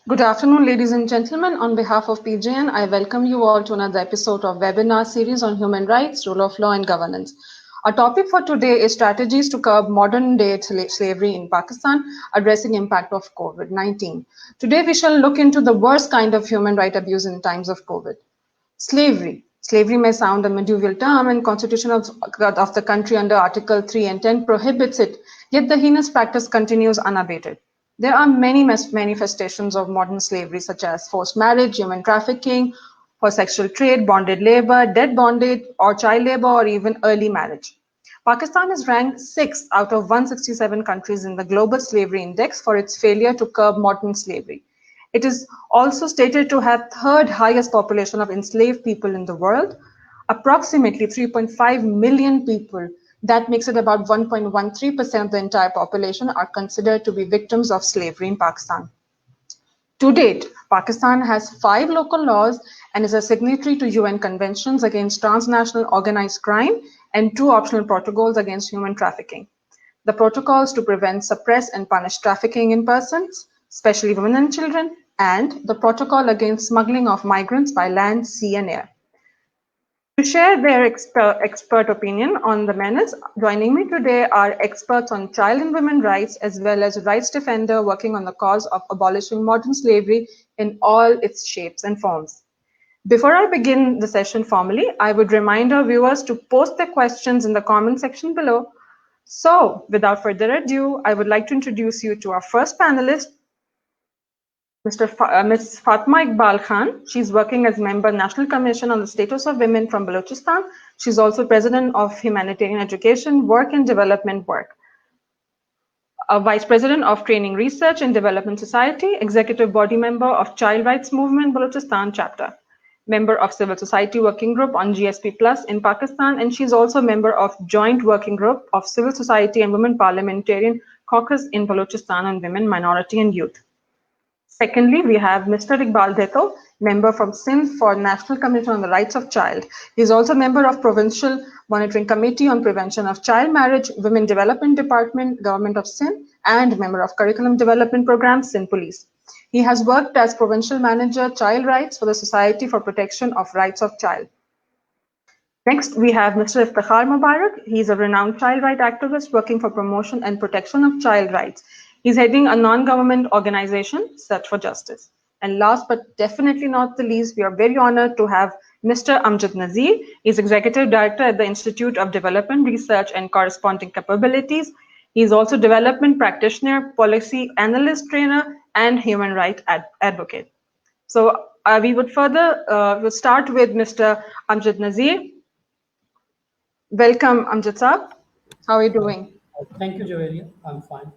Good afternoon, ladies and gentlemen. On behalf of PJN, I welcome you all to another episode of webinar series on human rights, rule of law, and governance. Our topic for today is strategies to curb modern-day slavery in Pakistan, addressing impact of COVID-19. Today, we shall look into the worst kind of human right abuse in times of COVID. Slavery. Slavery may sound a medieval term, and Constitution of the country under Article 3 and 10 prohibits it, yet the heinous practice continues unabated. There are many manifestations of modern slavery, such as forced marriage, human trafficking, for sexual trade, bonded labor, debt bondage, or child labor, or even early marriage. Pakistan is ranked 6th out of 167 countries in the Global Slavery Index for its failure to curb modern slavery. It is also stated to have third highest population of enslaved people in the world, approximately 3.5 million people. That makes it about 1.13% of the entire population are considered to be victims of slavery in Pakistan. To date, Pakistan has 5 local laws and is a signatory to UN conventions against transnational organized crime and 2 optional protocols against human trafficking. The protocols to prevent, suppress, and punish trafficking in persons, especially women and children, and the protocol against smuggling of migrants by land, sea, and air. To share their expert opinion on the menace, joining me today are experts on child and women rights, as well as rights defender working on the cause of abolishing modern slavery in all its shapes and forms. Before I begin the session formally, I would remind our viewers to post their questions in the comment section below. So, without further ado, I would like to introduce you to our first panelist, Ms. Fatma Iqbal Khan. She's working as member National Commission on the Status of Women from Balochistan. She's also president of Humanitarian Education, Work and Development Work, a vice president of Training Research and Development Society, executive body member of Child Rights Movement Balochistan chapter, member of Civil Society Working Group on GSP Plus in Pakistan, and she's also a member of Joint Working Group of Civil Society and Women Parliamentarian Caucus in Balochistan on Women, Minority and Youth. Secondly, we have Mr. Iqbal Deto, member from Sindh for National Commission on the Rights of Child. He is also a member of Provincial Monitoring Committee on Prevention of Child Marriage, Women Development Department, Government of Sindh, and member of Curriculum Development Program, Sindh Police. He has worked as Provincial Manager, Child Rights for the Society for Protection of Rights of Child. Next, we have Mr. Iftikhar Mubarak. He is a renowned child rights activist working for promotion and protection of child rights. He's heading a non-government organization, Search for Justice. And last but definitely not the least, we are very honored to have Mr. Amjad Nazir. He's Executive Director at the Institute of Development Research and Corresponding Capabilities. He's also development practitioner, policy analyst trainer, and human rights advocate. So we would we'll start with Mr. Amjad Nazir. Welcome, Amjad Saab. How are you doing? Thank you, Javeria. I'm fine.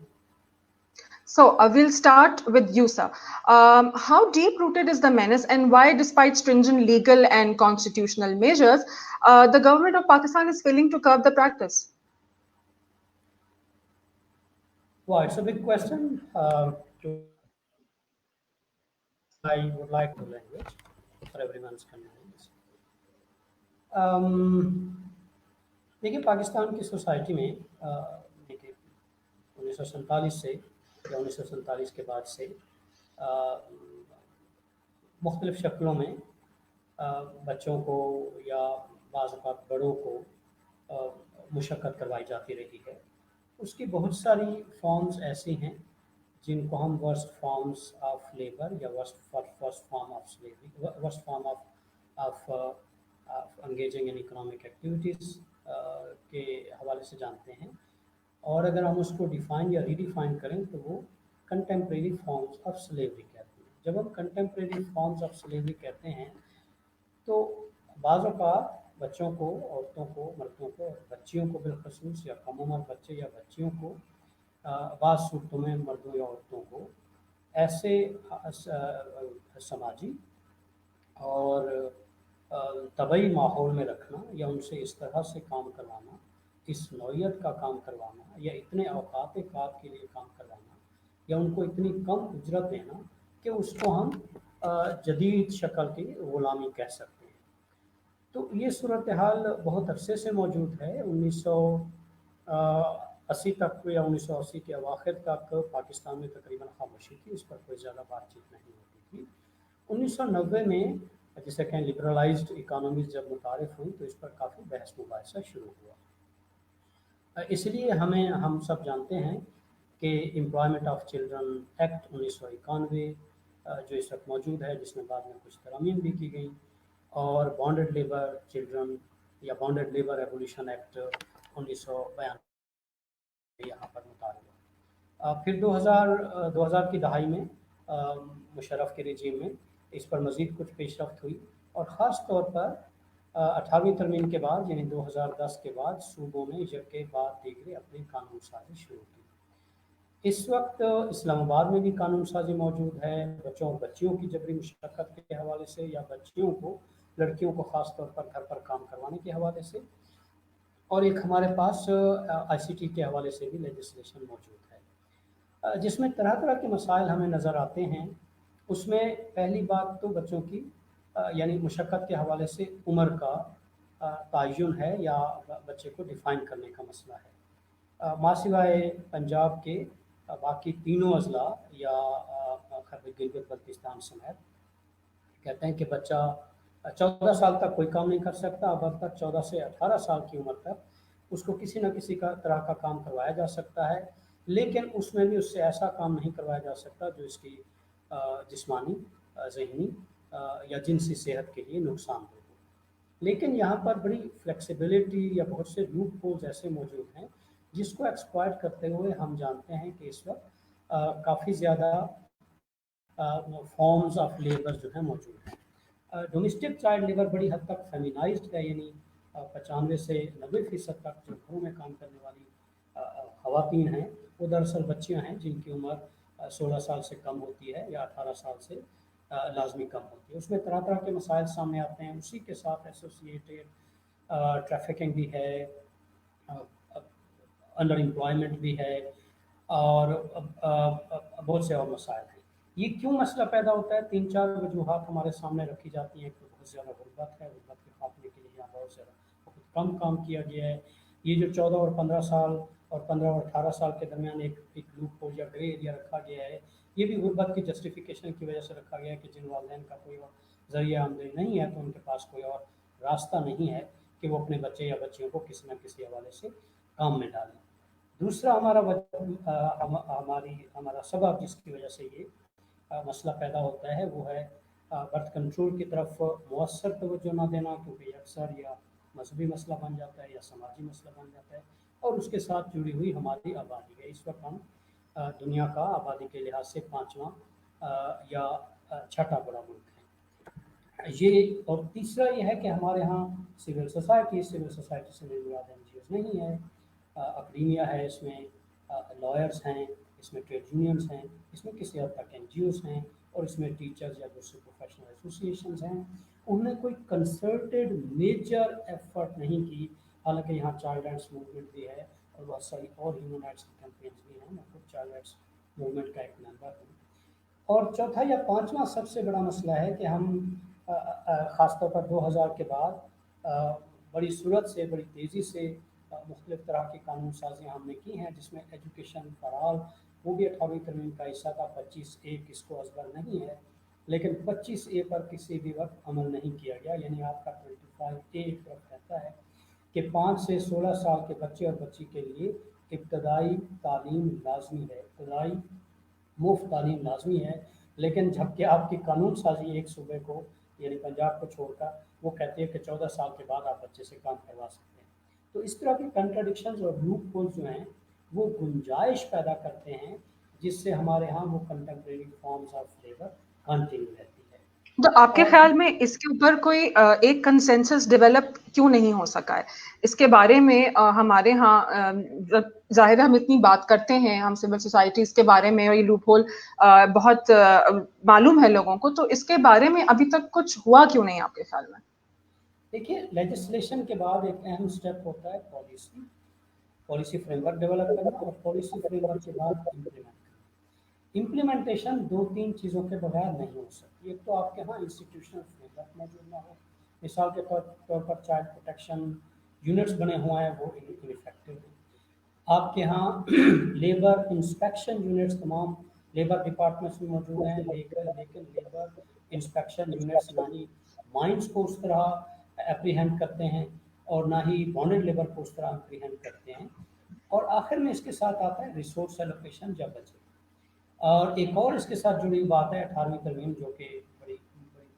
So we'll start with you, sir. How deep-rooted is the menace, and why, despite stringent legal and constitutional measures, the government of Pakistan is failing to curb the practice? Well, it's a big question. I would like to language for everyone's convenience. देखिए पाकिस्तान की society में देखिए 1947 से या 1947 के बाद से मुख्तलिफ शक्लों में बच्चों को या बाज़ औक़ात बड़ों को मुशक्क़त करवाई जाती रही है। उसकी बहुत सारी फॉर्म्स ऐसी हैं जिनको हम वर्स्ट फॉर्म्स ऑफ लेबर या worst form of slavery, worst form of engaging in economic activities के हवाले से जानते हैं। और अगर हम उसको डिफ़ाइन या रीडिफ़ाइन करें तो वो कंटेम्प्रेरी फॉर्म्स ऑफ स्लेवरी कहते हैं। जब हम कंटेम्प्रेरी फॉर्म्स ऑफ स्लेवरी कहते हैं तो बाज़ औक़ात बच्चों को, औरतों को, मर्दों को, बच्चियों को बिलखसूस या कम उम्र बच्चे या बच्चियों को बाज़ सूरतों में मर्दों या औरतों को ऐसे समाजी और तबई माहौल में रखना या उनसे इस तरह से काम करवाना, इस नौइयत का काम करवाना या इतने औकात कार के लिए काम करवाना या उनको इतनी कम उजरत देना कि उसको हम जदीद शक्ल की ग़ुलामी कह सकते हैं। तो ये सूरत हाल बहुत अरसे से मौजूद है। 80 तक या 1980 के अवाखिर तक पाकिस्तान में तकरीबन खामोशी थी, इस पर कोई ज़्यादा बातचीत नहीं होती थी। 1990 में जिसे कहें लिबरलाइज्ड इकोनॉमीज जब मुतारिफ हुई तो इस पर काफ़ी बहस मुबाहिसा शुरू हुआ। इसलिए हम सब जानते हैं कि एम्प्लॉयमेंट ऑफ चिल्ड्रन एक्ट 1991 जो इस वक्त मौजूद है, जिसमें बाद में कुछ तरमीम भी की गई, और बॉन्डेड लेबर चिल्ड्रन या बॉन्डेड लेबर एबोलिशन एक्ट 1992 यहाँ पर मुतारिफ हुआ। फिर 2000 की दहाई में मुशर्रफ के रिजीम में इस पर मज़ीद कुछ पेशरफ्त हुई, और ख़ास तौर पर 18वीं तरमीम के बाद यानी 2010 के बाद सूबों में यके बाद दीगरे अपनी कानून साजी शुरू की। इस वक्त इस्लामाबाद में भी कानून साजी मौजूद है, बच्चों और बच्चियों की जबरी मुशक्क़त के हवाले से, या बच्चियों को, लड़कियों को ख़ास तौर पर घर पर काम करवाने के हवाले से, और एक हमारे पास ICT के हवाले से भी लेजिस्लेशन मौजूद है, जिसमें तरह तरह के मसाइल हमें नज़र आते हैं। उसमें पहली बात तो बच्चों की यानी मुशक्क़त के हवाले से उम्र का तयन है या बच्चे को डिफ़ाइन करने का मसला है। मासिवाए पंजाब के बाकी तीनों अजला या खैबर गिलगित बल्तिस्तान समेत कहते हैं कि बच्चा 14 साल तक कोई काम नहीं कर सकता। अब तक 14 से 18 साल की उम्र तक उसको किसी न किसी तरह का काम करवाया जा सकता है, लेकिन उसमें भी उससे ऐसा काम नहीं करवाया जा सकता जो इसकी जिस्मानी, ज़हनी या जिनसी सेहत के लिए नुकसानदेह हो। लेकिन यहाँ पर बड़ी फ्लेक्सिबिलिटी या बहुत से लूप होल्स ऐसे मौजूद हैं जिसको एक्सप्लॉइट करते हुए हम जानते हैं कि इस वक्त काफ़ी ज़्यादा फॉर्म्स ऑफ लेबर जो है मौजूद हैं। डोमेस्टिक चाइल्ड लेबर बड़ी हद तक फेमिनाइज्ड है, यानी 95 से 90% तक जो घरों में काम करने वाली ख़वातीन हैं वो दरअसल बच्चियां हैं जिनकी उम्र 16 साल से कम होती है या 18 साल से लाजमी कम होती है। उसमें तरह तरह के मसाइल सामने आते हैं, उसी के साथ एसोसिएटेड ट्रैफिकिंग भी है, अंडर एम्प्लॉयमेंट भी है, और बहुत से और मसाइल हैं। ये क्यों मसला पैदा होता है? 3-4 वजूहात हमारे सामने रखी जाती हैं। तो बहुत ज़्यादा गुर्बत है, गुर्बत के खात्मे के लिए यहाँ बहुत कम काम किया गया है। ये जो 14 और 15 साल और 15 और 18 साल के दरमियान एक लूप होल या ग्रे एरिया रखा गया है, ये भी गुर्बत की जस्टिफिकेशन की वजह से रखा गया है कि जिन वालिदैन का कोई और ज़रिया आमदनी नहीं है तो उनके पास कोई और रास्ता नहीं है कि वो अपने बच्चे या बच्चियों को किसी न किसी हवाले से काम में डालें। दूसरा हमारा सबब जिसकी वजह से ये मसला पैदा होता है वो है बर्थ कंट्रोल की तरफ मौसर तवज्जो ना देना, क्योंकि अक्सर या मजहबी मसला बन जाता है या समाजी मसला बन जाता है, और उसके साथ जुड़ी हुई हमारी आबादी है। इस वक्त हम दुनिया का आबादी के लिहाज से 5वां या 6ठा बड़ा मुल्क है ये। और तीसरा ये है कि हमारे यहाँ सिविल सोसाइटी से मिल मुराद NGOs नहीं है, अकदीमिया है, इसमें लॉयर्स हैं, इसमें ट्रेड यूनियंस हैं, इसमें किसी हद तक NGOs हैं, और इसमें टीचर्स या दूसरे प्रोफेशनल एसोसिएशंस हैं। उन्होंने कोई कंसर्टेड मेजर एफर्ट नहीं की, हालांकि यहाँ चाइल्ड राइट्स मूवमेंट भी है और बहुत सारी और ह्यूमन राइट्स की कैंपेन्स भी हैं। मैं खुद चाइल्ड राइट्स मूवमेंट का एक मेंबर हूँ। और चौथा या पांचवा सबसे बड़ा मसला है कि हम ख़ासतौर पर 2000 के बाद बड़ी सूरत से, बड़ी तेज़ी से मुख्तलिफ तरह की कानून साजियाँ हमने की हैं, जिसमें एजुकेशन फॉर ऑल वो भी 18वीं तरमीम का हिस्सा था। 25A किसको असगर नहीं है, लेकिन 25A पर किसी भी वक्त अमल नहीं किया गया। यानी आपका 25A एक तरफ रहता है कि 5 से 16 साल के बच्चे और बच्ची के लिए इब्तदाई तालीम लाजमी है, इब्तदाई मुफ्त तालीम लाजमी है, लेकिन जबकि आपकी कानून साजी एक सूबे को यानी पंजाब को छोड़कर वो कहती है कि 14 साल के बाद आप बच्चे से काम करवा सकते हैं। तो इस तरह के कंट्राडिक्शंस और लूप होल्स जो हैं वो गुंजाइश पैदा करते हैं, जिससे हमारे यहाँ वो contemporary forms of labour continue रहती है। तो आपके ख्याल में इसके ऊपर कोई एक कंसेंसस डेवलप क्यों नहीं हो सका है? इसके बारे में हमारे यहाँ जाहिर है हम इतनी बात करते हैं, हम सिविल सोसाइटीज के बारे में, और ये लूप होल बहुत मालूम है लोगों को, तो इसके बारे में अभी तक कुछ हुआ क्यों नहीं आपके ख्याल में? देखिए, लेजिस्लेशन के बाद एक अहम स्टेप होता है पॉलिसी फ्रेमवर्क डेवलप करना, और पॉलिसी फ्रेमवर्क के बाद इम्प्लीमेंट करना। इम्प्लीमेंटेशन 2-3 चीज़ों के बगैर नहीं हो सकती। एक तो आपके यहाँ इंस्टीट्यूशनल फ्रेमवर्क मौजूद ना हो, मिसाल के तौर पर चाइल्ड प्रोटेक्शन यूनिट्स बने हुए हैं वो इनइफेक्टिव हैं। آپ کے ہاں لیبر انسپیکشن یونٹس تمام لیبر ڈپارٹمنٹس میں موجود ہیں، لیکن لیبر انسپیکشن یونٹس نہ ہی مائنس کو اس طرح اپریہینڈ کرتے ہیں اور نہ ہی بانڈڈ لیبر کو اس طرح اپریہینڈ کرتے ہیں. اور آخر میں اس کے ساتھ آتا ہے ریسورس ایلوکیشن یا بجٹ. اور ایک اور اس کے ساتھ جڑی ہوئی بات ہے 18ویں ترمیم، جو کہ بڑی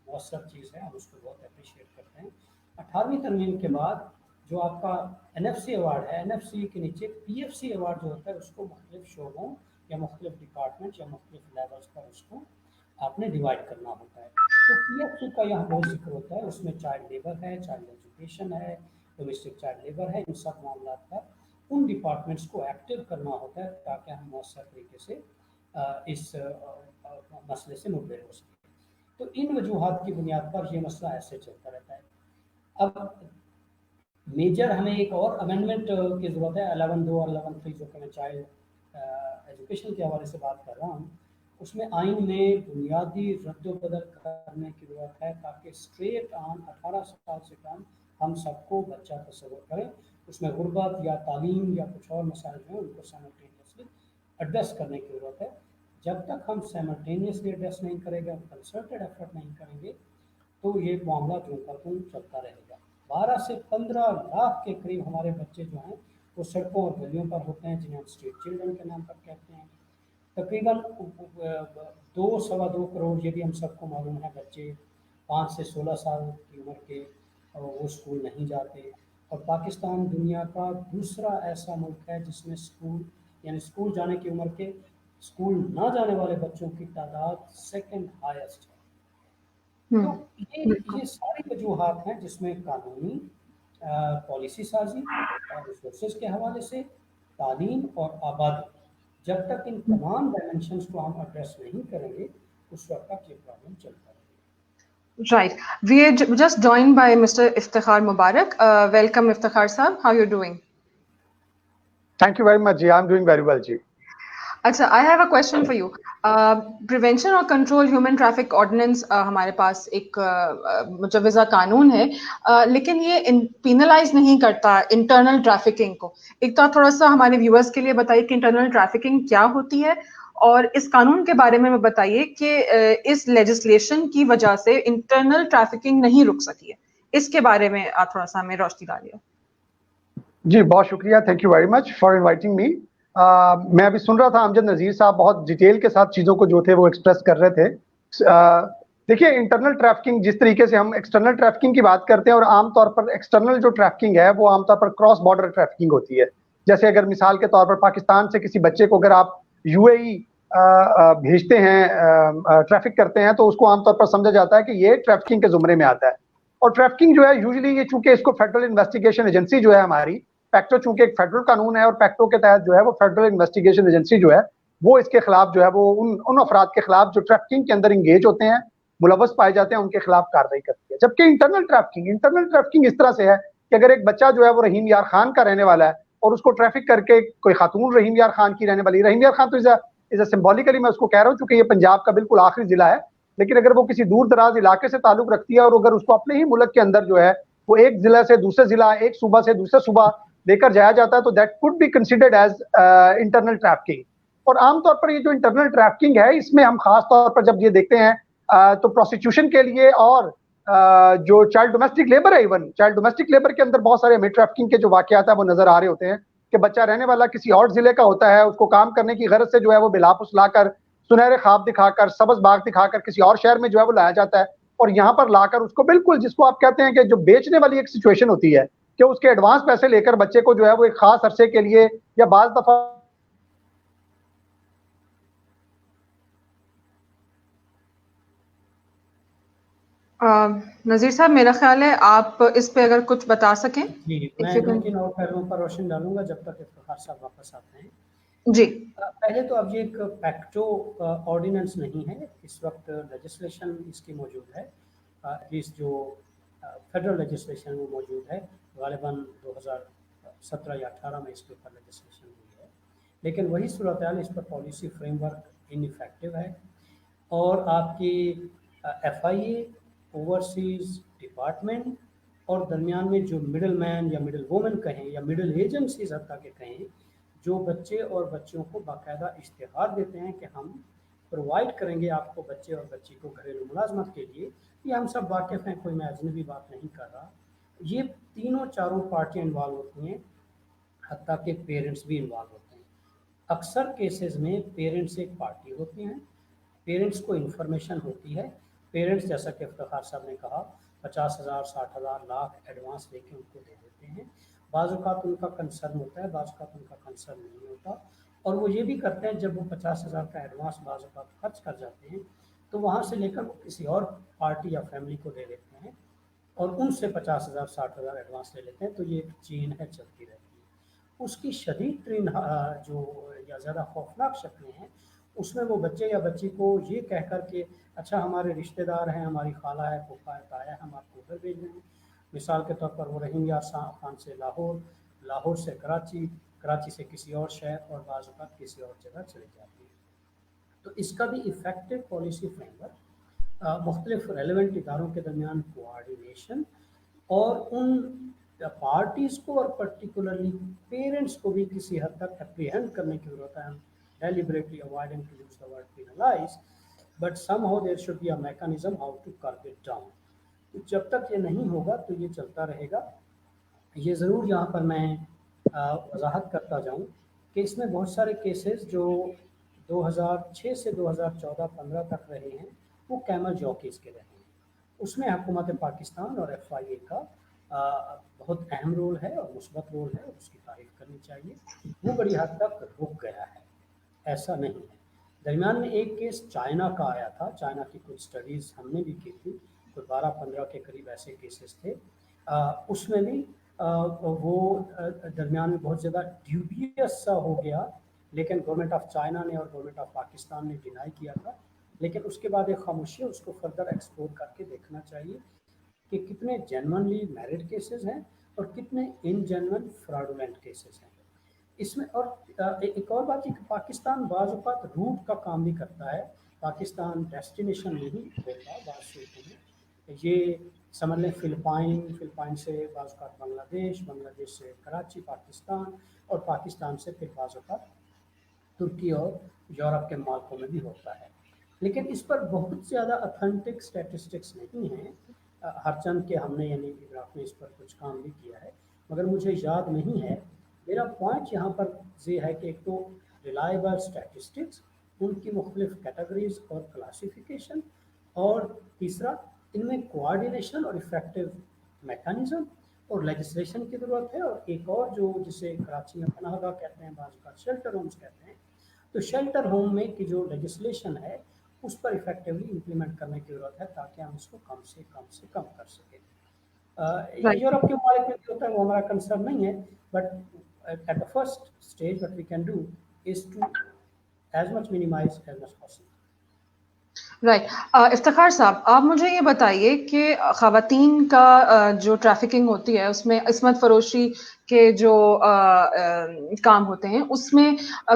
مؤثر چیز ہے، ہم اس کو بہت اپریشیٹ کرتے ہیں. 18ویں ترمیم کے بعد جو آپ کا NFC ایوارڈ ہے، NFC کے نیچے PFC ایوارڈ جو ہوتا ہے اس کو مختلف شعبوں یا مختلف ڈپارٹمنٹ یا مختلف لیولس پر اس کو آپ نے ڈیوائڈ کرنا ہوتا ہے. تو PFC کا یہاں بہت ذکر ہوتا ہے، اس میں چائلڈ لیبر ہے، چائلڈ ایجوکیشن ہے، ڈومیسٹک چائلڈ لیبر ہے. ان سب معاملات پر ان ڈپارٹمنٹس کو ایکٹیو کرنا ہوتا ہے تاکہ ہم مؤثر طریقے سے اس مسئلے سے مبر ہو سکیں. تو ان وجوہات کی بنیاد پر یہ مسئلہ ایسے چلتا رہتا ہے. اب میجر ہمیں ایک اور امینڈمنٹ کی ضرورت ہے 11(2) اور 11(3) جو کہ میں چائلڈ ایجوکیشن کے حوالے سے بات کر رہا ہوں. اس میں آئین میں بنیادی رد و بدل کرنے کی ضرورت ہے تاکہ اسٹریٹ آن 18 سال سے کم ہم سب کو بچہ تصور کریں. اس میں غربت یا تعلیم یا کچھ اور مسائل جو ہیں ان کو سائملٹینیسلی ایڈریس کرنے کی ضرورت ہے. جب تک ہم سائملٹینیسلی ایڈریس نہیں کریں گے، ہم کنسرٹڈ ایفرٹ نہیں کریں گے، تو یہ معاملہ جو کا توں چلتا رہے گا. 12 سے 15 لاکھ کے قریب ہمارے بچے جو ہیں وہ سڑکوں اور گلیوں پر ہوتے ہیں، جنہیں ہم اسٹریٹ چلڈرن کے نام پر کہتے ہیں. تقریباً 2-2.25 کروڑ، یہ بھی ہم سب کو معلوم ہے، بچے 5 سے 16 سال کی عمر کے وہ اسکول نہیں جاتے. اور پاکستان دنیا کا دوسرا ایسا ملک ہے جس میں اسکول یعنی اسکول جانے کی عمر کے اسکول نہ جانے والے بچوں کی تعداد سیکنڈ ہائیسٹ ہے. تو یہ ساری وجوہات ہیں جس میں قانونی پالیسی سازی اور ریسورسز کے حوالے سے، تعلیم اور آبادی، جب تک ان تمام ڈائمینشنز کو ہم ایڈریس نہیں کریں گے اس وقت تک یہ پرابلم چلتا رہے گا. Right. We are just joined by Mr. Iftikhar Mubarak. Welcome, Iftikhar Saab. How are you doing? Thank you very much, Ji. I'm doing very well, Ji. اچھا، I have a question for you. Prevention اور control human traffic ordinance ہمارے پاس ایک مجوزہ قانون ہے، لیکن یہ penalise نہیں کرتا انٹرنل ٹریفکنگ کو. ایک تو تھوڑا سا ہمارے ویورز کے لیے بتائیے کہ انٹرنل ٹریفکنگ کیا ہوتی ہے، اور اس قانون کے بارے میں بتائیے کہ اس لیجسلیشن کی وجہ سے انٹرنل ٹریفکنگ نہیں رک سکی ہے. اس کے بارے میں آپ تھوڑا سا ہمیں روشنی ڈالیے. جی بہت شکریہ، thank you very much for inviting me. میں ابھی سن رہا تھا امجد نذیر صاحب بہت ڈیٹیل کے ساتھ چیزوں کو جو تھے وہ ایکسپریس کر رہے تھے. دیکھیے انٹرنل ٹریفکنگ جس طریقے سے ہم ایکسٹرنل ٹریفکنگ کی بات کرتے ہیں، اور عام طور پر ایکسٹرنل جو ٹریفکنگ ہے وہ عام طور پر کراس بارڈر ٹریفکنگ ہوتی ہے. جیسے اگر مثال کے طور پر پاکستان سے کسی بچے کو اگر آپ UAE بھیجتے ہیں، ٹریفک کرتے ہیں، تو اس کو عام طور پر سمجھا جاتا ہے کہ یہ ٹریفکنگ کے زمرے میں آتا ہے. اور ٹریفکنگ جو ہے یوزلی یہ چونکہ اس کو فیڈرل انویسٹیگیشن ایجنسی جو ہے ہماری پیکٹو، چونکہ ایک فیڈرل قانون ہے، اور پیکٹو کے تحت جو ہے وہ فیڈرل انویسٹیگیشن ایجنسی جو ہے وہ اس کے خلاف جو ہے وہ ان افراد کے خلاف جو ٹریفکنگ کے اندر انگیج ہوتے ہیں، ملوث پائے جاتے ہیں، ان کے خلاف کارروائی کرتی ہے. جبکہ انٹرنل ٹریفکنگ اس طرح سے ہے کہ اگر ایک بچہ جو ہے وہ رحیم یار خان کا رہنے والا ہے اور اس کو ٹریفک کر کے کوئی خاتون رحیم یار خان کی رہنے والی، رحیم یار خان تو سمبولیکلی میں اس کو کہہ رہا ہوں چونکہ یہ پنجاب کا بالکل آخری ضلع ہے، لیکن اگر وہ کسی دور دراز علاقے سے تعلق رکھتی ہے اور اگر اس کو اپنے ہی ملک کے اندر جو ہے وہ ایک ضلع سے دوسرے ضلع، ایک صوبہ سے دوسرے صوبہ لے کر جایا جاتا ہے، تو that could be considered as internal trafficking. اور عام طور پر یہ جو انٹرنل ٹریفکنگ ہے اس میں ہم خاص طور پر جب یہ دیکھتے ہیں تو پروسیکیوشن کے لیے اور جو چائلڈ ڈومیسٹک لیبر ہے، ایون چائلڈ ڈومیسٹک لیبر کے اندر بہت سارے ہمیں ٹریفکنگ کے جو واقعات ہیں وہ نظر آ رہے ہوتے ہیں کہ بچہ رہنے والا کسی اور ضلع کا ہوتا ہے، اس کو کام کرنے کی غرض سے جو ہے وہ بلا پسلا کر، سنہرے خواب دکھا کر، سبز باغ دکھا کر کسی اور شہر میں جو ہے وہ لایا جاتا ہے، اور یہاں پر لا کر اس کو بالکل جس کو آپ کہتے ہیں کہ جو بیچنے والی ایک سچویشن ہوتی ہے کہ اس کے ایڈوانس پیسے لے کر بچے کو جو ہے وہ ایک خاص عرصے کے لیے یا بعض دفعہ نذیر صاحب میرا خیال ہے آپ اس پہ اگر کچھ بتا سکیں. جی میں 2-3 اور پہلوؤں پر روشن ڈالوں گا جب تک افتخار صاحب واپس آتے ہیں. جی پہلے تو اب یہ ایک پیکٹو آرڈیننس نہیں ہے، اس وقت لیجسلیشن اس کی موجود ہے، اس جو فیڈرل لیجسلیشن وہ موجود ہے، غالباً 2017 یا 18 میں اس کے اوپر لیجسلیشن ہوئی ہے، لیکن وہی صورتحال اس پر پالیسی فریم ورک انفیکٹو ہے. اور آپ کی FIA، اوورسیز ڈپارٹمنٹ اور درمیان میں جو مڈل مین یا مڈل وومن کہیں یا مڈل ایجنسیز حتیٰ کہ کہیں، جو بچے اور بچیوں کو باقاعدہ اشتہار دیتے ہیں کہ ہم پرووائڈ کریں گے آپ کو بچے اور بچی کو گھریلو ملازمت کے لیے. یہ ہم سب واقف ہیں, کوئی میں اجنبی بات نہیں کر رہا. یہ تینوں چاروں پارٹیاں انوالو ہوتی ہیں, حتیٰ کہ پیرنٹس بھی انوالو ہوتے ہیں. اکثر کیسز میں پیرنٹس ایک پارٹی ہوتے ہیں, پیرنٹس کو انفارمیشن ہوتی ہے. پیرنٹس جیسا کہ افتخار صاحب نے کہا 50,000 60,000 لاکھ ایڈوانس لے کے ان کو دے دیتے ہیں. بعض اوقات ان کا کنسرن ہوتا ہے, بعض اوقات ان کا کنسرن نہیں ہوتا, اور وہ یہ بھی کرتے ہیں جب وہ 50,000 کا ایڈوانس بعض اوقات خرچ کر جاتے ہیں تو وہاں سے لے کر وہ کسی اور پارٹی یا فیملی کو دے دیتے ہیں اور ان سے 50,000 60,000 ایڈوانس لے لیتے ہیں. تو یہ ایک چین ہے, چلتی رہتی ہے. اس کی شدید ترین جو یا زیادہ خوفناک شکلیں ہیں, اس میں وہ بچے یا بچی کو یہ کہہ کر کہ اچھا ہمارے رشتہ دار ہیں, ہماری خالہ ہے, پھوپھا ہے, تایا ہے, ہم آپ کو ادھر بھیج دیں گے. مثال کے طور پر وہ رحیم یار خان سے لاہور, لاہور سے کراچی, کراچی سے کسی اور شہر, اور بعض اوقات کسی اور جگہ چلے جاتی ہیں. تو اس کا بھی ایفیکٹو پالیسی فریم ورک, مختلف ریلیونٹ اداروں کے درمیان کوآرڈینیشن, اور ان پارٹیز کو اور پرٹیکولرلی پیرنٹس کو بھی کسی حد تک اپریہینڈ کرنے کی ضرورت ہے. Deliberately avoiding to use the word penalize, but somehow there should be a mechanism how to curb it down. تو جب تک یہ نہیں ہوگا تو یہ چلتا رہے گا. یہ ضرور یہاں پر میں وضاحت کرتا جاؤں کہ اس میں بہت سارے کیسز جو 2006 سے 2014-15 تک رہے ہیں وہ کیمل جاکیز کے رہے ہیں. اس میں حکومت پاکستان اور FIA کا بہت اہم رول ہے اور مثبت رول ہے, اور اس کی تعریف کرنی چاہیے. وہ بڑی حد تک رک گیا ہے, ایسا نہیں ہے. درمیان میں ایک کیس چائنا کا آیا تھا, چائنا کی کچھ اسٹڈیز ہم نے بھی کی تھی, کوئی 12-15 کے قریب ایسے کیسز تھے. اس میں بھی وہ درمیان میں بہت زیادہ ڈیوبیس سا ہو گیا, لیکن گورنمنٹ آف چائنا نے اور گورنمنٹ آف پاکستان نے ڈینائی کیا تھا. لیکن اس کے بعد ایک خاموشی, اس کو فردر ایکسپلور کر کے دیکھنا چاہیے کہ کتنے جینونلی میرڈ کیسز ہیں اور کتنے ان جینون فراڈولنٹ کیسز ہیں اس میں. اور ایک اور بات یہ کہ پاکستان بعض اوقات روٹ کا کام بھی کرتا ہے, پاکستان ڈیسٹینیشن نہیں ہوتا بعض صورتوں میں. یہ سمجھ لیں فلپائن سے بعض اوقات بنگلہ دیش سے کراچی پاکستان, اور پاکستان سے پھر بعض اوقات ترکی اور یورپ کے ملکوں میں بھی ہوتا ہے. لیکن اس پر بہت زیادہ اتھینٹک اسٹیٹسٹکس نہیں ہیں, ہر چند کے ہم نے یعنی آپ نے اس پر کچھ کام بھی کیا ہے, مگر مجھے یاد نہیں ہے. میرا پوائنٹ یہاں پر یہ ہے کہ ایک تو ریلائبل اسٹیٹسٹکس, ان کی مختلف کیٹیگریز اور کلاسیفیکیشن, اور تیسرا ان میں کوآرڈینیشن اور افیکٹو میکانزم اور لیجسلیشن کی ضرورت ہے. اور ایک اور جو جسے کراچی میں پناہ گاہ کہتے ہیں, بعض اوقات شیلٹر ہومز کہتے ہیں, تو شیلٹر ہوم میں کی جو لیجسلیشن ہے اس پر افیکٹولی امپلیمنٹ کرنے کی ضرورت ہے تاکہ ہم اس کو کم سے کم کر سکیں. یورپ کے ممالک میں جو ہوتا ہے وہ ہمارا کنسرن نہیں ہے, but at the first stage what we can do is to as much minimize as much possible. Right. Iftikhar صاحب, آپ مجھے یہ بتائیے کہ خواتین کا جو ٹریفکنگ ہوتی ہے اس میں عصمت فروشی کے جو کام ہوتے ہیں اس میں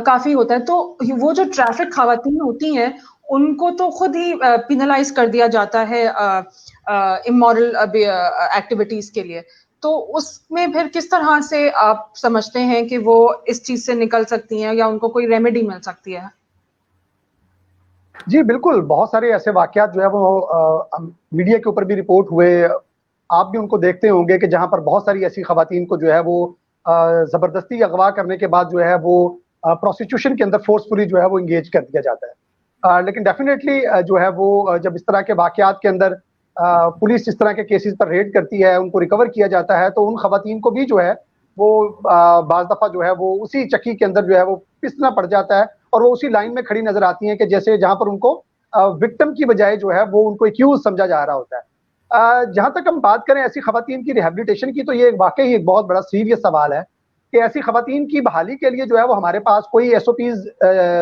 کافی ہوتا ہے, تو وہ جو ٹریفک خواتین ہوتی ہیں ان کو تو خود ہی پینلائز کر دیا جاتا ہے امورل ایکٹیویٹیز کے لیے, تو اس میں پھر کس طرح سے آپ سمجھتے ہیں کہ وہ اس چیز سے نکل سکتی ہیں یا ان کو کوئی ریمیڈی مل سکتی ہے؟ جی بالکل, بہت سارے ایسے واقعات جو ہے وہ میڈیا کے اوپر بھی رپورٹ ہوئے, آپ بھی ان کو دیکھتے ہوں گے کہ جہاں پر بہت ساری ایسی خواتین کو جو ہے وہ زبردستی اغوا کرنے کے بعد جو ہے وہ پروسٹیٹیوشن کے اندر فورسفلی جو ہے وہ انگیج کر دیا جاتا ہے. لیکن ڈیفینیٹلی جو ہے وہ جب اس طرح کے واقعات کے اندر پولیس اس طرح کے کیسز پر ریڈ کرتی ہے, ان کو ریکور کیا جاتا ہے, تو ان خواتین کو بھی جو ہے وہ بعض دفعہ جو ہے وہ اسی چکی کے اندر جو ہے وہ پسنا پڑ جاتا ہے, اور وہ اسی لائن میں کھڑی نظر آتی ہیں کہ جیسے جہاں پر ان کو وکٹم کی بجائے جو ہے وہ ان کو ایکیوز سمجھا جا رہا ہوتا ہے. جہاں تک ہم بات کریں ایسی خواتین کی ریہیبلیٹیشن کی, تو یہ واقعی ایک بہت بڑا سیریس سوال ہے کہ ایسی خواتین کی بحالی کے لیے جو ہے وہ ہمارے پاس کوئی SOPs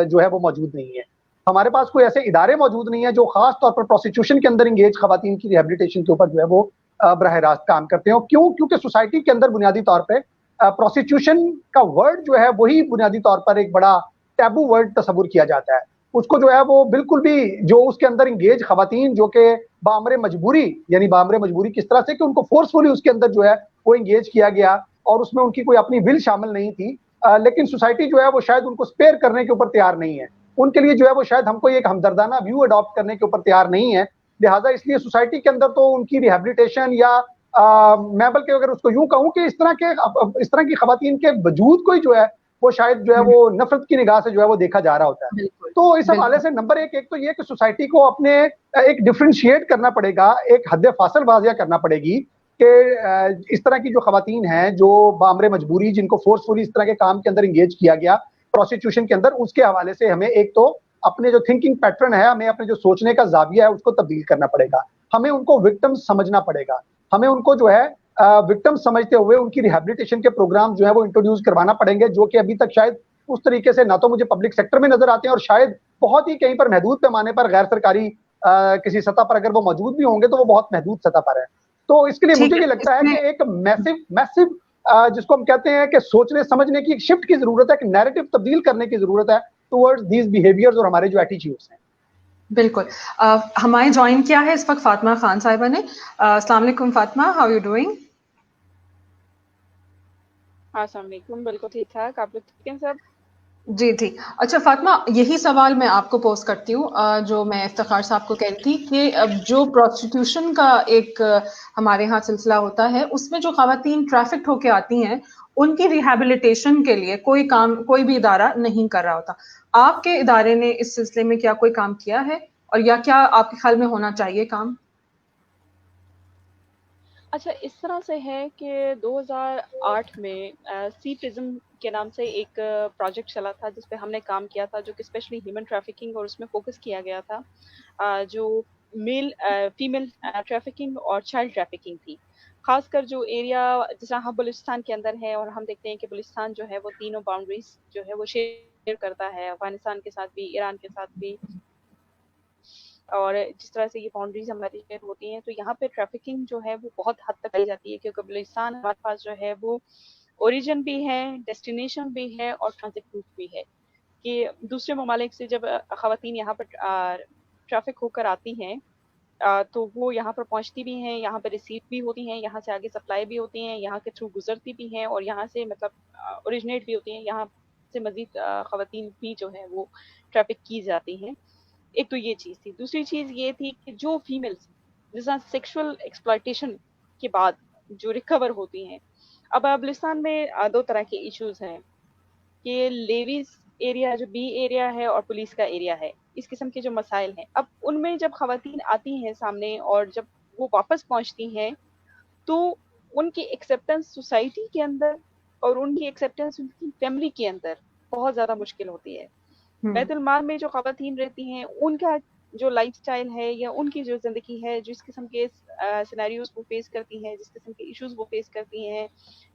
جو ہے وہ موجود نہیں ہے. ہمارے پاس کوئی ایسے ادارے موجود نہیں ہیں جو خاص طور پر پروسٹیٹیوشن کے اندر انگیج خواتین کی ریہیبلیٹیشن کے اوپر جو ہے وہ براہ راست کام کرتے ہیں. کیونکہ سوسائٹی کے اندر بنیادی طور پہ پروسٹیٹیوشن کا ورڈ جو ہے وہی بنیادی طور پر ایک بڑا ٹیبو ورڈ تصور کیا جاتا ہے. اس کو جو ہے وہ بالکل بھی جو اس کے اندر انگیج خواتین جو کہ بامر مجبوری, یعنی بامر مجبوری کس طرح سے کہ ان کو فورسفلی اس کے اندر جو ہے وہ انگیج کیا گیا اور اس میں ان کی کوئی اپنی ول شامل نہیں تھی, लेकिन सोसाइटी जो है वो शायद उनको स्पेयर करने के ऊपर तैयार नहीं है, उनके लिए जो है वो शायद हमको एक हमदर्दाना व्यू अडॉप्ट करने के ऊपर तैयार नहीं है। लिहाजा इसलिए सोसाइटी के अंदर तो उनकी रिहेबिलिटेशन या मैं बल्कि अगर उसको यूं कहूं कि इस तरह की खवातीन के वजूद को ही जो है वो शायद जो है वो नफरत की निगाह से जो है वो देखा जा रहा होता है। तो इस हवाले से नंबर एक तो ये कि सोसाइटी को अपने एक डिफरेंशिएट करना पड़ेगा, एक हद फासिल वाज़िया करना पड़ेगी कि इस तरह की जो खवातीन हैं जो बामरे मजबूरी जिनको फोर्सफुली इस तरह के काम के अंदर इंगेज किया गया प्रोस्टिट्यूशन के अंदर, उसके हवाले से हमें एक तो अपने जो थिंकिंग पैटर्न है, हमें अपने जो सोचने का जाविया है उसको तब्दील करना पड़ेगा। हमें उनको विक्टिम समझना पड़ेगा, हमें उनको जो है विक्टिम समझते हुए उनकी रिहेबिलिटेशन के प्रोग्राम जो है वो इंट्रोड्यूस करवाना पड़ेंगे, जो कि अभी तक शायद उस तरीके से ना तो मुझे पब्लिक सेक्टर में नजर आते हैं और शायद बहुत ही कहीं पर महदूद पैमाने पर गैर सरकारी किसी सतह पर अगर वो मौजूद भी होंगे तो वो बहुत महदूद सतह पर है। तो इसके लिए मुझे ये लगता है कि एक मैसिव जिसको हम कहते हैं कि सोचने समझने की एक शिफ्ट की जरूरत है, कि नैरेटिव तब्दील करने की जरूरत है टुवर्ड्स दीज बिहेवियर्स और हमारे जो एटीट्यूड्स हैं। बिल्कुल। हमारे ज्वाइन किया है इस वक्त फातिमा खान साहिबा ने। अस्सलाम वालेकुम Fatima, how are you doing? अस्सलाम वालेकुम, बिल्कुल ठीक ठाक, आप लोग ठीक हैं सब? जी ठीक। अच्छा फातिमा, यही सवाल मैं आपको पोस्ट करती हूँ जो मैं इफ्तिखार साहब को कह रही थी कि अब जो प्रोस्टिट्यूशन का एक हमारे यहाँ सिलसिला होता है, उसमें जो खवातीन ट्रैफिक होके आती हैं उनकी रिहेबिलिटेशन के लिए कोई भी इदारा नहीं कर रहा होता। आपके इदारे ने इस सिलसिले में क्या कोई काम किया है, और या क्या आपके ख्याल में होना चाहिए काम? अच्छा, इस तरह से है कि 2008 में सी प्रिज्म के नाम से एक प्रोजेक्ट चला था जिस पे हमने काम किया था, जो कि स्पेशली ह्यूमन ट्रैफिकिंग और उसमें फोकस किया गया था जो फीमेल ट्रैफिकिंग और चाइल्ड ट्रैफिकिंग थी। खासकर जो एरिया जैसा हम बलूचिस्तान के अंदर है, और हम देखते हैं कि बलूचिस्तान जो है वो तीनों बाउंड्रीज जो है वो शेयर करता है, अफगानिस्तान के साथ भी, ईरान के साथ भी, और जिस तरह से ये बाउंड्रीज हमारी शेयर होती हैं, तो यहाँ पे ट्रैफिकिंग जो है वो बहुत हद तक की जाती है, क्योंकि बलूचिस्तान हमारे पास जो है वो ओरिजिन भी है, डेस्टिनेशन भी है और ट्रांजिट रूट भी है, कि दूसरे ममालिक से जब खवातीन यहाँ पर ट्रैफिक होकर आती हैं तो वो यहाँ पर पहुँचती भी हैं, यहाँ पर रिसीव भी होती हैं, यहाँ से आगे सप्लाई भी होती हैं, यहाँ के थ्रू गुजरती भी हैं, और यहाँ से मतलब ओरिजिनेट भी होती हैं, यहाँ से मज़ीद खवातीन भी जो है वो ट्रैफिक की जाती हैं। एक तो ये चीज़ थी। दूसरी चीज़ ये थी कि जो फीमेल्स जैसा सेक्सुअल एक्सप्लॉयटेशन के बाद जो रिकवर होती हैं, अब बलूचिस्तान में 2 तरह के इश्यूज़ हैं कि लेवीज एरिया जो बी एरिया है और पुलिस का एरिया है, इस किस्म के जो मसाइल हैं, अब उनमें जब खवातीन आती हैं सामने और जब वो वापस पहुंचती हैं, तो उनकी एक्सेप्टेंस सोसाइटी के अंदर और उनकी एक्सेप्टेंस उनकी फैमिली के अंदर बहुत ज़्यादा मुश्किल होती है। बैतुल माल में जो खवातीन रहती हैं, उनका जो लाइफस्टाइल है या उनकी जो ज़िंदगी है, जिस किस्म के सिनेरियोज़ वो फेस करती हैं, जिस किस्म के इश्यूज़ वो फेस करती हैं,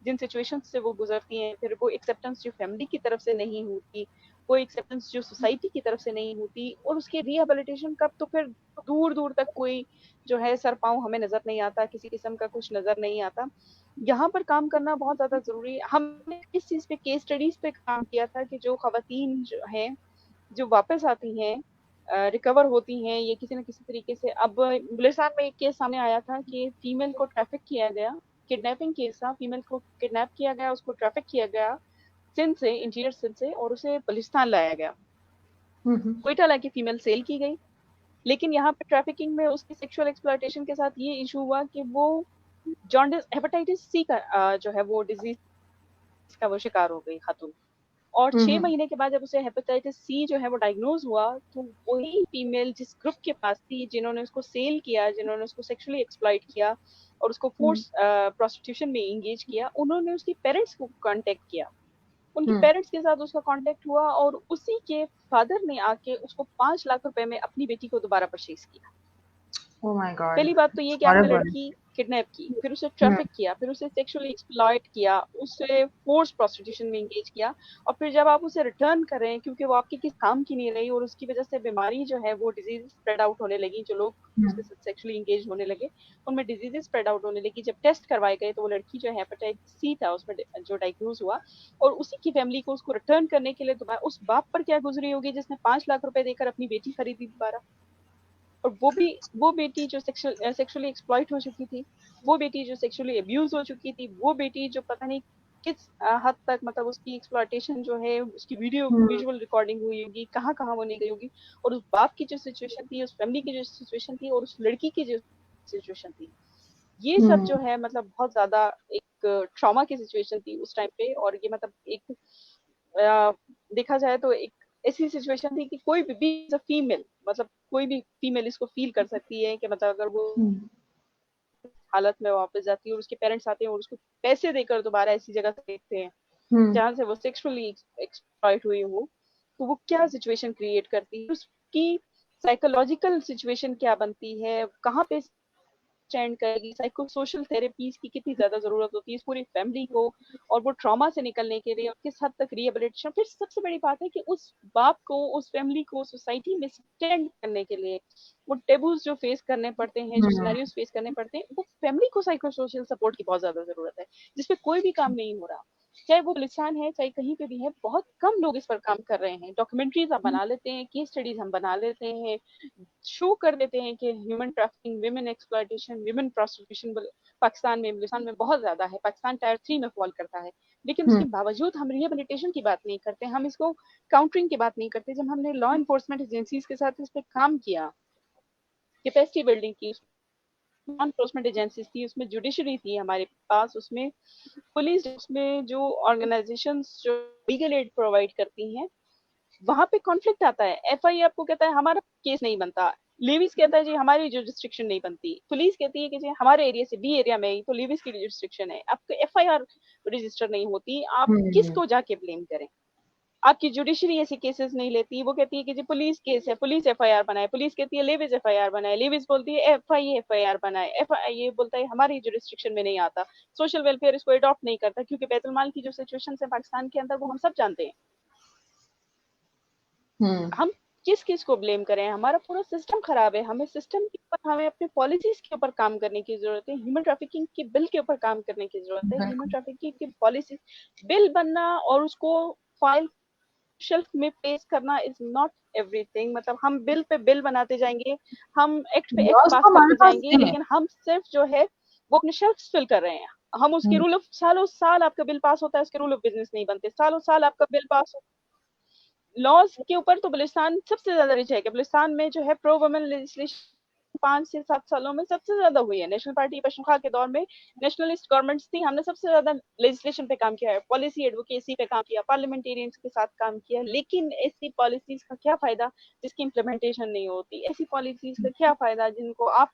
जिन सिचुएशंस से वो गुजरती हैं, फिर वो एक्सेप्टेंस जो फैमिली की तरफ से नहीं होती, वो एक्सेप्टेंस जो सोसाइटी की तरफ से नहीं होती, और उसके रिहेबिलिटेशन का तो फिर दूर दूर तक कोई जो है सर पाँव हमें नज़र नहीं आता, किसी किस्म का कुछ नज़र नहीं आता। यहाँ पर काम करना बहुत ज़्यादा ज़रूरी है। हमने इस चीज़ पे केस स्टडीज़ पे काम किया था कि जो खवातीन जो हैं जो वापस आती हैं, रिकवर होती हैं, ये किसी न किसी तरीके से। अब बलूचिस्तान में एक केस सामने आया था कि फीमेल को ट्रैफिक किया गया, किडनैपिंग केस था, फीमेल को किडनैप किया गया, उसको ट्रैफिक किया गया सिंध से, इंटीरियर सिंध से, और उसे बलूचिस्तान लाया गया। क्वेटा लाके फीमेल सेल की गई, लेकिन यहाँ पे ट्रैफिकिंग में उसकी सेक्सुअल एक्सप्लॉयटेशन के साथ ये इशू हुआ कि वो जॉन्डिस हेपेटाइटिस सी का जो है वो डिजीज का वो शिकार हो गई खातून, और 6 महीने के बाद जब उसे हेपेटाइटिस सी जो है वो डायग्नोज हुआ, तो वही फीमेल जिस ग्रुप के पास थी, जिन्होंने उसको सेल किया, जिन्होंने उसको सेक्सुअली एक्सप्लॉइट किया और उसको फोर्स प्रोस्टिट्यूशन में एंगेज किया, उन्होंने उसके पेरेंट्स को कांटेक्ट किया। उनके पेरेंट्स के साथ उसका कांटेक्ट हुआ और उसी के फादर ने आके उसको 5 लाख रुपए में अपनी बेटी को दोबारा परचेज किया। Oh my God. पहली बात तो ये कि आपने लड़की किडनैप की, फिर उसे ट्रैफिक किया, फिर उसे सेक्सुअली एक्सप्लॉइट किया, उसे फोर्स प्रोस्टिट्यूशन में एंगेज किया, और फिर जब आप उसे रिटर्न करें क्योंकि वो आपके किस काम की नहीं रही और उसकी वजह से बीमारी जो है वो डिजीज स्प्रेड आउट होने लगी, जो लोग उसके साथ सेक्सुअली एंगेज होने लगे उनमें डिजीजेस स्प्रेड आउट होने लगी। जब टेस्ट करवाए गए तो वो लड़की जो है हेपेटाइटिस सी था उसमें जो डायग्नोज हुआ, और उसी की फैमिली को उसको रिटर्न करने के लिए दोबारा उस बाप पर क्या गुजरी होगी जिसने 5 लाख रुपए देकर अपनी बेटी खरीदी दोबारा, और वो बेटी जो सेक्सुअली एक्सप्लॉइट हो चुकी थी, वो बेटी जो सेक्सुअली अब्यूज हो चुकी थी, वो बेटी जो पता नहीं किस हद तक मतलब उसकी एक्सप्लॉयटेशन जो है, उसकी वीडियो विजुअल रिकॉर्डिंग हुई होगी, कहाँ कहाँ वो नहीं गई होगी, और उस बाप की जो सिचुएशन थी, उस फैमिली की जो सिचुएशन थी, और उस लड़की की जो सिचुएशन थी, ये सब जो है मतलब बहुत ज्यादा एक ट्रॉमा की सिचुएशन थी उस टाइम पे। और ये मतलब एक देखा जाए तो एक ऐसी सिचुएशन थी कि कोई भी फीमेल, मतलब कोई भी फीमेल इसको फील कर सकती है कि मतलब अगर वो हालत में वापस जाती है और उसके पेरेंट्स आते हैं और उसको पैसे देकर दोबारा ऐसी जगह से देखते हैं जहाँ से वो सेक्सुअली एक्सप्लॉइट हुई हो, तो वो क्या सिचुएशन क्रिएट करती है, उसकी साइकोलॉजिकल सिचुएशन क्या बनती है, कहाँ पे स्टैंड करेगी, साइको सोशल थेरेपीज की कितनी ज्यादा जरूरत होती है इस पूरी फैमिली को, और वो ट्रॉमा से निकलने के लिए, और किस हद तक रिहेबिलिटेशन। फिर सबसे बड़ी बात है कि उस बाप को, उस फैमिली को सोसाइटी में स्टैंड करने के लिए वो टेबूज जो फेस करने पड़ते हैं, जो सिनेरियोज फेस करने पड़ते हैं, वो फैमिली को साइको सोशल सपोर्ट की बहुत ज्यादा जरूरत है, जिसपे कोई भी काम नहीं हो रहा। चाहे वो बलूचिस्तान है, चाहे कहीं पे भी है, बहुत कम लोग इस पर काम कर रहे हैं। डॉक्यूमेंट्रीज हम बना लेते हैं, केस स्टडीज हम बना लेते हैं, शो कर देते हैं कि human trafficking, women exploitation, women prostitution Pakistan में, बलूचिस्तान में बहुत ज्यादा है, पाकिस्तान टायर 3 में फॉल करता है। लेकिन उसके बावजूद हम रिहेबिलिटेशन की बात नहीं करते, हम इसको काउंटरिंग की बात नहीं करते। जब हमने लॉ इन्फोर्समेंट एजेंसीज के साथ इस पर काम किया, कैपेसिटी बिल्डिंग की, लॉ इन्फोर्समेंट एजेंसीज थी, उसमें जुडिशरी थी हमारे पास, उसमें पुलिस, उसमें जो ऑर्गेनाइजेशंस जो लीगल एड प्रोवाइड करती हैं, वहां पे कॉन्फ्लिक्ट आता है। एफआईआर आपको कहता है हमारा केस नहीं बनता, लेविस कहता है जी हमारी जो रिस्ट्रिक्शन नहीं बनती, पुलिस कहती है कि जी हमारे एरिया से बी एरिया में ही तो लेविस की रिस्ट्रिक्शन है, आपको एफआईआर रजिस्टर नहीं होती, आप किसको जाके ब्लेम करें। आपकी जुडिशरी ऐसे केसेस नहीं लेती, वो कहती है कि जी पुलिस केस है, पुलिस एफआईआर बनाए, पुलिस कहती है लेविस एफआईआर बनाए, लेविस बोलती है एफआईआर बनाए, एफआईए बोलता है हमारी जुडिस्ट्रिक्शन में नहीं आता, सोशल वेलफेयर इसको अडॉप्ट नहीं करता, क्योंकि बैतुल माल की जो सिचुएशन है पाकिस्तान के अंदर वो हम सब जानते हैं। हम किस किस को ब्लेम करें, हमारा पूरा सिस्टम खराब है, हमें सिस्टम के ऊपर, हमें अपने पॉलिसीज के ऊपर काम करने की जरूरत है, ह्यूमन ट्रैफिकिंग के बिल के ऊपर काम करने की जरूरत है। ह्यूमन ट्रैफिकिंग की पॉलिसी बिल बनना और उसको फाइल शेल्फ में पेश करना इज नॉट एवरीथिंग। मतलब हम बिल पे बिल बनाते जाएंगे, हम एक्ट पे एक्ट पास करते जाएंगे, लेकिन हम सिर्फ जो है वो अपने शेल्फ फिल कर रहे हैं। हम उसके रूल ऑफ, सालों साल आपका बिल पास होता है, उसके रूल ऑफ बिजनेस नहीं बनते, सालों साल आपका बिल पास होता है। लॉज के ऊपर तो बलूचिस्तान सबसे ज्यादा रिच है कि बलूचिस्तान में जो है प्रो वुमेन लेजिस्लेशन 5 से 7 सालों में सबसे ज्यादा हुई है। नेशनल पार्टी पशनुखा के दौर में नेशनलिस्ट गवर्नमेंट्स थी, हमने सबसे ज्यादा लेजिस्लेशन पे काम किया है, पॉलिसी एडवोकेसी पे काम किया, पार्लियामेंटेरियंस के साथ काम किया। लेकिन ऐसी पॉलिसीज का क्या फायदा जिसकी इम्प्लीमेंटेशन नहीं होती, ऐसी पॉलिसीज का क्या फायदा जिनको आप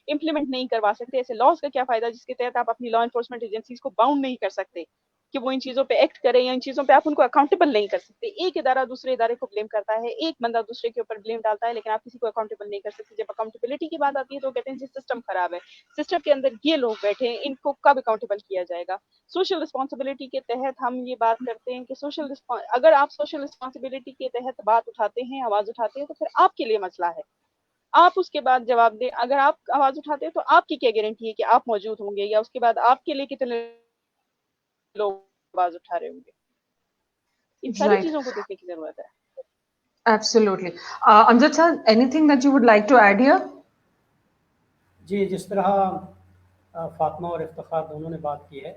इम्प्लीमेंट नहीं करवा सकते, ऐसे लॉज का क्या फायदा जिसके तहत आप अपनी लॉ इन्फोर्समेंट एजेंसीज को बाउंड नहीं कर सकते कि वो इन चीजों पे एक्ट करें, या इन चीजों पे आप उनको अकाउंटेबल नहीं कर सकते। एक इदारा दूसरे इदारे को ब्लेम करता है, एक बंदा दूसरे के ऊपर ब्लेम डालता है, लेकिन आप किसी को अकाउंटेबल नहीं कर सकते। जब अकाउंटेबिलिटी की बात आती है तो कहते हैं जी सिस्टम खराब है, सिस्टम के अंदर ये लोग बैठे हैं, इनको कब अकाउंटेबल किया जाएगा। सोशल रिस्पॉन्सिबिलिटी के तहत हम ये बात करते हैं कि अगर आप सोशल रिस्पॉन्सिबिलिटी के तहत बात उठाते हैं, आवाज उठाते हैं, तो फिर आपके लिए मसला है, आप उसके बाद जवाब दें। अगर आप आवाज उठाते हैं तो आपकी क्या गारंटी है कि आप मौजूद होंगे, या उसके बाद आपके लिए कितने लोग आवाज उठा रहे होंगे। इन सारी चीजों को देखने की जरूरत है। Absolutely. Amjad sir, anything that you would like to add here? जी, जिस तरह फातिमा और इफ्तिखार दोनों ने बात की है,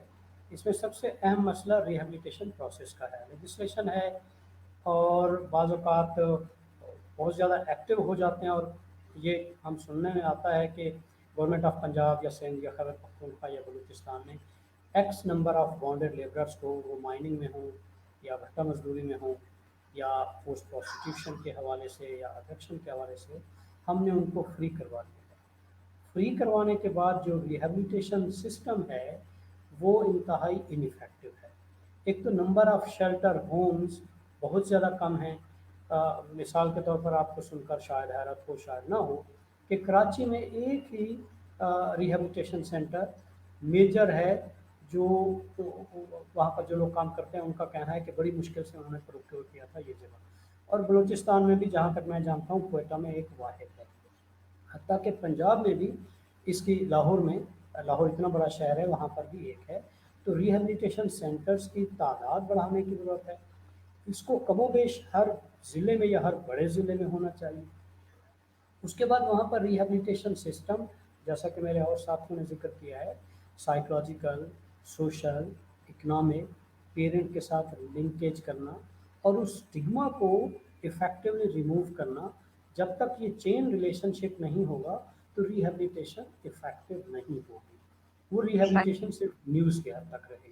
इसमें सबसे अहम मसला रिहेबिलिटेशन प्रोसेस का है। लेजिस्लेशन है और बाज़ औक़ात बहुत ज़्यादा एक्टिव हो जाते हैं, और ये हम सुनने में आता है कि गवर्नमेंट ऑफ पंजाब या सिंध या खैबर पख्तूनख्वा या बलूचिस्तान में x number of bonded labourers को, वो माइनिंग में हों या भट्टा मजदूरी में हों या पोस्ट प्रोस्टिट्यूशन के हवाले से या अडक्शन के हवाले से, हमने उनको फ्री करवा दिया। फ्री करवाने के बाद जो रिहेबिलिटेशन सिस्टम है वो इंतहाई इनइफेक्टिव है। एक तो नंबर ऑफ़ शेल्टर होम्स बहुत ज़्यादा कम हैं। मिसाल के तौर पर आपको सुनकर शायद हैरत हो, शायद ना हो, कि कराची में एक ही रिहेबिलिटेशन सेंटर मेजर है, जो वहाँ पर जो लोग काम करते हैं उनका कहना है कि बड़ी मुश्किल से उन्होंने प्रोक्योर किया था ये जगह। और बलूचिस्तान में भी जहाँ तक मैं जानता हूँ क्वेटा में एक वाहिद है। हत्ता कि पंजाब में भी इसकी, लाहौर में, लाहौर इतना बड़ा शहर है, वहाँ पर भी एक है। तो रिहेबिलिटेशन सेंटर्स की तादाद बढ़ाने की ज़रूरत है। इसको कमोबेश हर ज़िले में या हर बड़े ज़िले में होना चाहिए। उसके बाद वहाँ पर रिहेबिलिटेशन सिस्टम, जैसा कि मेरे और साथियों ने जिक्र किया है, साइकोलॉजिकल, सोशल, इकनॉमिक पेरेंट के साथ लिंकेज करना और उस स्टिग्मा को इफेक्टिवली रिमूव करना। जब तक ये चेन रिलेशनशिप नहीं होगा तो रिहेबिलिटेशन इफेक्टिव नहीं होगी, वो रिहेबिलिटेशन सिर्फ न्यूज़ के हद तक रहेगी।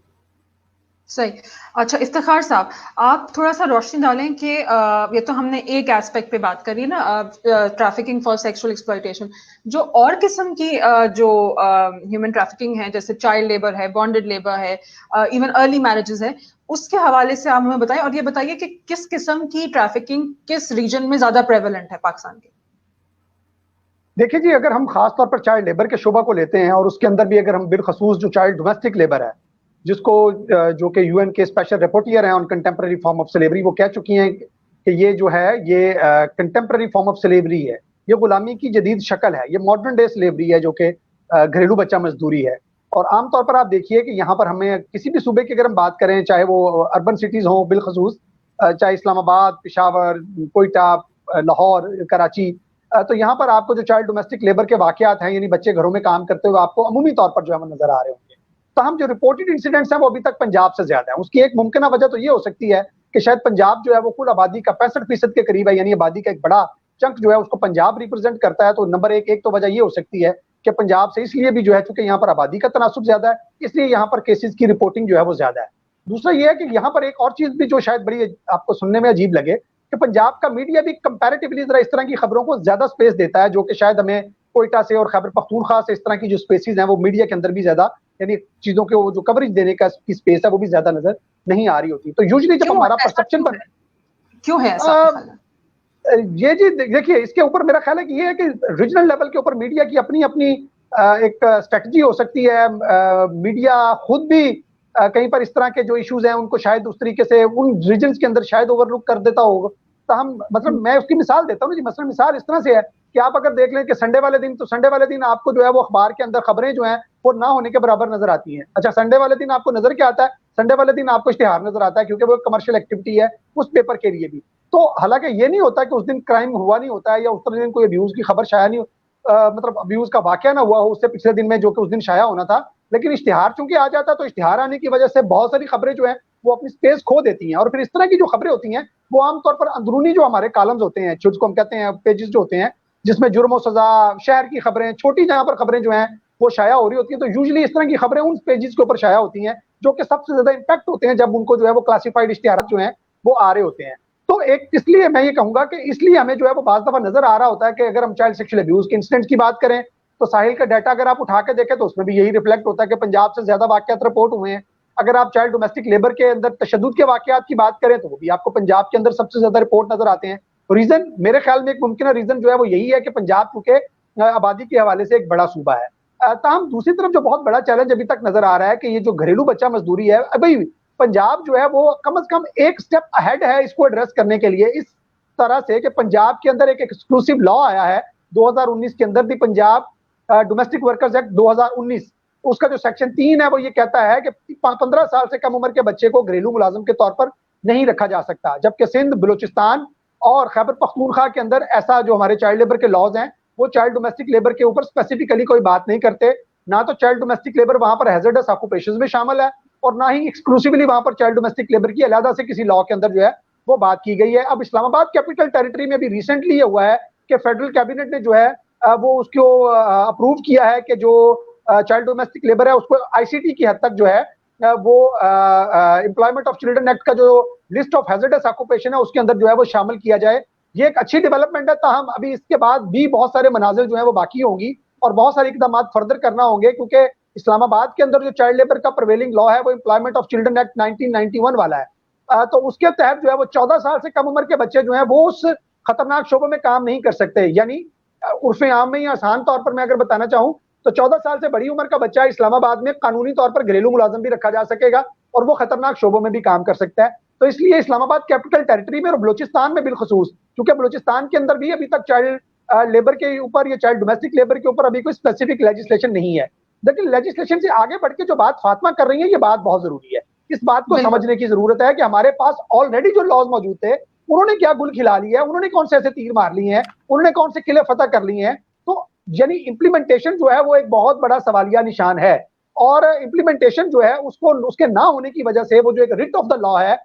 सही। अच्छा इफ्तिखार साहब, आप थोड़ा सा रोशनी डालें कि ये तो हमने एक एस्पेक्ट पे बात करी ना, ट्रैफिकिंग फॉर सेक्सुअल एक्सप्लॉयटेशन, जो और किस्म की जो ह्यूमन ट्रैफिकिंग है, जैसे चाइल्ड लेबर है, बॉन्डेड लेबर है, इवन अर्ली मैरिजेस है, उसके हवाले से आप हमें बताएं। और ये बताइए कि किस किस्म की ट्रैफिकिंग किस रीजन में ज्यादा प्रेवलेंट है पाकिस्तान के? देखिए जी, अगर हम खास तौर पर चाइल्ड लेबर के शोबा को लेते हैं और उसके अंदर भी अगर हम बिलखसूस जो चाइल्ड डोमेस्टिक लेबर है, जिसको जो कि यूएन के स्पेशल रिपोर्टियर हैं on contemporary form of slavery, वो कह चुकी हैं कि ये जो है ये कंटेम्प्रेरी फॉर्म ऑफ स्लेवरी है, ये गुलामी की जदीद शक्ल है, ये मॉडर्न डे स्लेवरी है जो कि घरेलू बच्चा मजदूरी है। और आमतौर पर आप देखिए कि यहाँ पर हमें किसी भी सूबे की अगर हम बात करें, चाहे वो अर्बन सिटीज हों बिलखसूस, चाहे इस्लामाबाद, पेशावर, कोयटा, लाहौर, कराची, तो यहाँ पर आपको जो चाइल्ड डोमेस्टिक लेबर के वाकयात हैं, यानी बच्चे घरों में काम करते हुए आपको अमूमी तौर पर जो है वो नजर आ रहे होंगे। तो हम जो रिपोर्टेड इंसिडेंट्स हैं वो अभी तक पंजाब से ज्यादा है। उसकी एक मुमकिन वजह तो ये हो सकती है कि शायद पंजाब जो है वो कुल आबादी का 65% के करीब है, यानी आबादी का एक बड़ा चंक जो है उसको पंजाब रिप्रेजेंट करता है। तो नंबर एक तो वजह ये हो सकती है कि पंजाब से इसलिए भी जो है चूंकि यहाँ पर आबादी का तनासुब ज्यादा है, इसलिए यहाँ पर केसेस की रिपोर्टिंग जो है वो ज्यादा है। दूसरा ये है कि यहाँ पर एक और चीज भी जो शायद बड़ी आपको सुनने में अजीब लगे कि पंजाब का मीडिया भी कंपैरेटिवली जरा इस तरह की खबरों को ज्यादा स्पेस देता है, जो कि शायद हमें कोयटा से और खैबर पख्तूनख्वा से इस तरह की जो स्पेसिस हैं वो मीडिया के अंदर भी ज्यादा, यानी चीजों के वो जो कवरेज देने का की स्पेस है वो भी ज्यादा नजर नहीं आ रही होती। तो यूजुअली जब हमारा परसेप्शन बन, क्यों है ऐसा? ये जी देखिए, इसके ऊपर मेरा ख्याल है कि ये है कि रीजनल लेवल के ऊपर मीडिया की अपनी अपनी एक स्ट्रेटजी हो सकती है। मीडिया खुद भी कहीं पर इस तरह के जो इश्यूज हैं उनको शायद उस तरीके से उन रीजन्स के अंदर शायद ओवरलुक कर देता होगा। तो हम मतलब मैं उसकी मिसाल देता हूँ जी, मसलन मिसाल इस तरह से है कि आप अगर देख लें कि संडे वाले दिन, तो संडे वाले दिन आपको जो है वो अखबार के अंदर खबरें जो हैं वो ना होने के बराबर नजर आती हैं। अच्छा, संडे वाले दिन आपको नजर क्या आता है? संडे वाले दिन आपको इश्तिहार नजर आता है, क्योंकि वो कमर्शियल एक्टिविटी है उस पेपर के लिए भी। तो हालांकि ये नहीं होता कि उस दिन क्राइम हुआ नहीं होता है या उस दिन कोई अब्यूज की खबर शाया नहीं, मतलब अब्यूज का वाकया ना हुआ हो उससे पिछले दिन में जो कि उस दिन शाया होना था, लेकिन इश्तिहार चूंकि आ जाता है तो इश्तिहार आने की वजह से बहुत सारी खबरें जो है वो अपनी स्पेस खो देती हैं। और फिर इस तरह की जो खबरें होती हैं वो आमतौर पर अंदरूनी जो हमारे कॉलम्स होते हैं, जिसको हम कहते हैं पेजेस जो होते हैं, जिसमें जुर्म और सजा, शहर की खबरें, छोटी जहां पर खबरें जो हैं वो शाया हो रही होती है, तो यूजुअली इस तरह की खबरें उन पेजेस के ऊपर शाया होती हैं जो कि सबसे ज्यादा इंपैक्ट होते हैं जब उनको जो है वो क्लासिफाइड इश्तिहार जो हैं वो आ रहे होते हैं। तो एक इसलिए मैं ये कहूंगा कि इसलिए हमें जो है वो बाज़ दफा नजर आ रहा होता है कि अगर हम चाइल्ड सेक्सुअल अब्यूज के इंसिडेंट्स की बात करें तो साहिल का डाटा अगर आप उठा के देखें तो उसमें भी यही रिफ्लेक्ट होता है कि पंजाब से ज्यादा वाकयात रिपोर्ट हुए हैं। अगर आप चाइल्ड डोमेस्टिक लेबर के अंदर तशद्दुद के वाकयात की बात करें तो वो भी आपको पंजाब के अंदर सबसे ज्यादा रिपोर्ट नजर आते हैं। रीजन मेरे ख्याल में एक मुमकिन रीजन जो है वो यही है कि पंजाब चूंकि आबादी के हवाले से एक बड़ा सूबा है। ताहम दूसरी तरफ जो बहुत बड़ा चैलेंज अभी तक नजर आ रहा है कि ये जो घरेलू बच्चा मजदूरी है, अभी पंजाब जो है वो कम से कम एक स्टेप अहेड है इसको एड्रेस करने के लिए, इस तरह से कि पंजाब के अंदर एक एक्सक्लूसिव लॉ आया है 2019 के अंदर भी, पंजाब डोमेस्टिक वर्कर्स एक्ट 2019, उसका जो सेक्शन 3 है वो ये कहता है कि 15 साल से कम उम्र के बच्चे को घरेलू मुलाजिम के तौर पर नहीं रखा जा सकता, जबकि सिंध, बलूचिस्तान और खैबर पख्तूनख्वा के अंदर ऐसा जो हमारे चाइल्ड लेबर के लॉज हैं वो चाइल्ड डोमेस्टिक लेबर के ऊपर स्पेसिफिकली कोई बात नहीं करते। ना तो चाइल्ड डोमेस्टिक लेबर वहां पर हैजर्डस ऑक्यूपेशंस में शामिल है और ना ही एक्सक्लूसिवली वहां पर चाइल्ड डोमेस्टिक लेबर की अलहदा से किसी लॉ के अंदर जो है वो बात की गई है। अब इस्लामाबाद कैपिटल टेरिटरी में भी रिसेंटली ये हुआ है कि फेडरल कैबिनेट ने जो है वो उसको अप्रूव किया है कि जो चाइल्ड डोमेस्टिक लेबर है उसको आईसीटी की हद तक जो है वो एम्प्लॉयमेंट ऑफ चिल्ड्रन एक्ट का जो लिस्ट ऑफ हैजर्डस ऑक्यूपेशन है उसके अंदर जो है वो शामिल किया जाए। ये एक अच्छी डेवलपमेंट है। ताहम अभी इसके बाद भी बहुत सारे मनाजिल जो है वो बाकी होंगी और बहुत सारे इकदाम फर्दर करना होंगे, क्योंकि इस्लामाबाद के अंदर जो चाइल्ड लेबर का प्रिवेलिंग लॉ है वो एम्प्लॉयमेंट ऑफ चिल्ड्रन एक्ट 1991 वाला है। तो उसके तहत जो है वो 14 साल से कम उम्र के बच्चे जो है वो उस खतरनाक शोबे में काम नहीं कर सकते। यानी उर्फ आम में ही आसान तौर पर मैं अगर बताना चाहूँ तो 14 साल से बड़ी उम्र का बच्चा इस्लामाबाद में कानूनी तौर पर घरेलू मुलाजिम भी रखा जा सकेगा और वो खतरनाक शोबों में भी काम कर सकता है। तो इसलिए इस्लामाबाद कैपिटल टेरिटरी में और बलूचिस्तान में बिलखसूस, क्योंकि बलूचिस्तान के अंदर भी अभी तक चाइल्ड लेबर के ऊपर या चाइल्ड डोमेस्टिक लेबर के ऊपर अभी कोई स्पेसिफिक लेजिस्लेशन नहीं है, लेकिन लेजिस्लेशन से आगे बढ़ के जो बात फातिमा कर रही है ये बात बहुत जरूरी है। इस बात को समझने की जरूरत है कि हमारे पास ऑलरेडी जो लॉज मौजूद थे उन्होंने क्या गुल खिला लिया है, उन्होंने कौन से ऐसे तीर मार लिए हैं, उन्होंने कौन से किले फतह कर लिए हैं। तो यानी इंप्लीमेंटेशन जो है वो एक बहुत बड़ा सवालिया निशान है। اور implementation جو ہے اس کے نہ ہونے کی وجہ سے وہ جو ایک writ of the law ہے,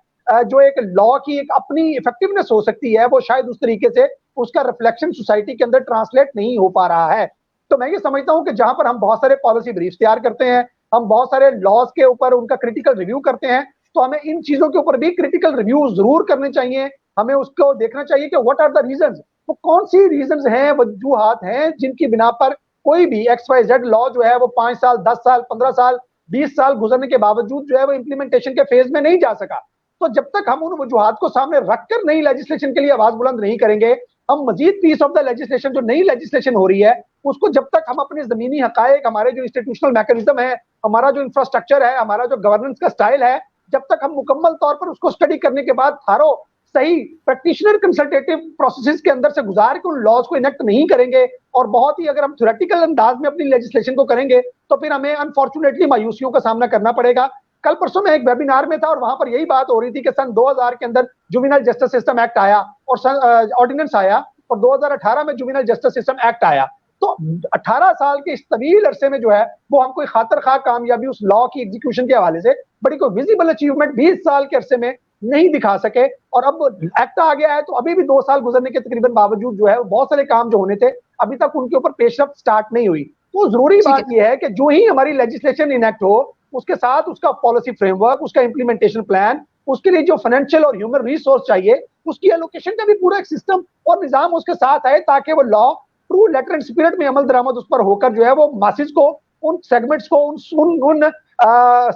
جو ایک لا کی ایک اپنی افیکٹونیس ہو سکتی ہے, وہ شاید اس طریقے سے اس کا ریفلیکشن سوسائٹی کے اندر ٹرانسلیٹ نہیں ہو پا رہا ہے. تو میں یہ سمجھتا ہوں کہ جہاں پر ہم بہت سارے پالیسی بریفs تیار کرتے ہیں, ہم بہت سارے لاز کے اوپر ان کا کریٹیکل ریویو کرتے ہیں, تو ہمیں ان چیزوں کے اوپر بھی کریٹیکل ریویو ضرور کرنے چاہیے. ہمیں اس کو دیکھنا چاہیے کہ واٹ آر دا ریزنز, وہ کون سی ریزنز ہیں, وجوہات ہیں جن کی بنا پر کوئی بھی XYZ لا جو ہے وہ 5 سال 10 سال 15 سال 20 سال گزرنے کے باوجود جو ہے وہ امپلیمنٹیشن کے فیز میں نہیں جا سکا. تو جب تک ہم ان وجوہات کو سامنے رکھ کر نئی لیجسلیشن کے لیے آواز بلند نہیں کریں گے, ہم مزید پیس آف دا لیجسلیشن جو نئی لیجسلیشن ہو رہی ہے اس کو جب تک ہم اپنے زمینی حقائق, ہمارے جو انسٹیٹیوشنل میکانزم ہے, ہمارا جو انفراسٹرکچر ہے, ہمارا جو گورننس کا سٹائل ہے, جب تک ہم مکمل طور پر اس کو اسٹڈی کرنے کے بعد تھارو صحیح پریکٹیشنر کنسلٹیٹو پروسیسز کے اندر سے گزار کے ان لاز کو انیکٹ نہیں کریں گے, اور بہت ہی اگر ہم تھیوریٹیکل انداز میں اپنی لیجسلیشن کو کریں گے تو پھر ہمیں انفارچونیٹلی مایوسیوں کا سامنا کرنا پڑے گا. کل پرسوں میں ایک ویبینار میں تھا اور وہاں پر یہی بات ہو رہی تھی کہ سن 2000 کے اندر جوینل جسٹس سسٹم ایکٹ آیا اور آرڈیننس آیا, اور 2018 میں جوینل جسٹس سسٹم ایکٹ آیا. تو 18 سال کے اس طویل عرصے میں جو ہے وہ ہم کوئی خاطر خواہ کامیابی اس لا کی ایگزیکیوشن کے حوالے سے بڑی کوئی ویزیبل اچیومنٹ 20 سال کے عرصے میں نہیں دکھا سکے, اور اب ایکٹ آ گیا ہے تو ابھی بھی 2 سال گزرنے کے تقریباً باوجود جو ہے بہت سارے کام جو ہونے تھے ابھی تک ان کے اوپر پیش رفت سٹارٹ نہیں ہوئی. تو ضروری بات یہ ہے کہ جو ہی ہماری لیجسلیشن انیکٹ ہو اس کے ساتھ اس کا پالیسی فریم ورک, اس کا امپلیمنٹیشن پلان, اس کے لیے جو فائنینشیل اور ہیومن ریسورس چاہیے اس کی ایلوکیشن کا بھی پورا ایک سسٹم اور نظام اس کے ساتھ آئے, تاکہ وہ لا ٹرو لیٹر اینڈ اسپرٹ میں عمل درآمد اس پر ہو کر جو ہے وہ ماسز کو ان سیگمنٹس کو ان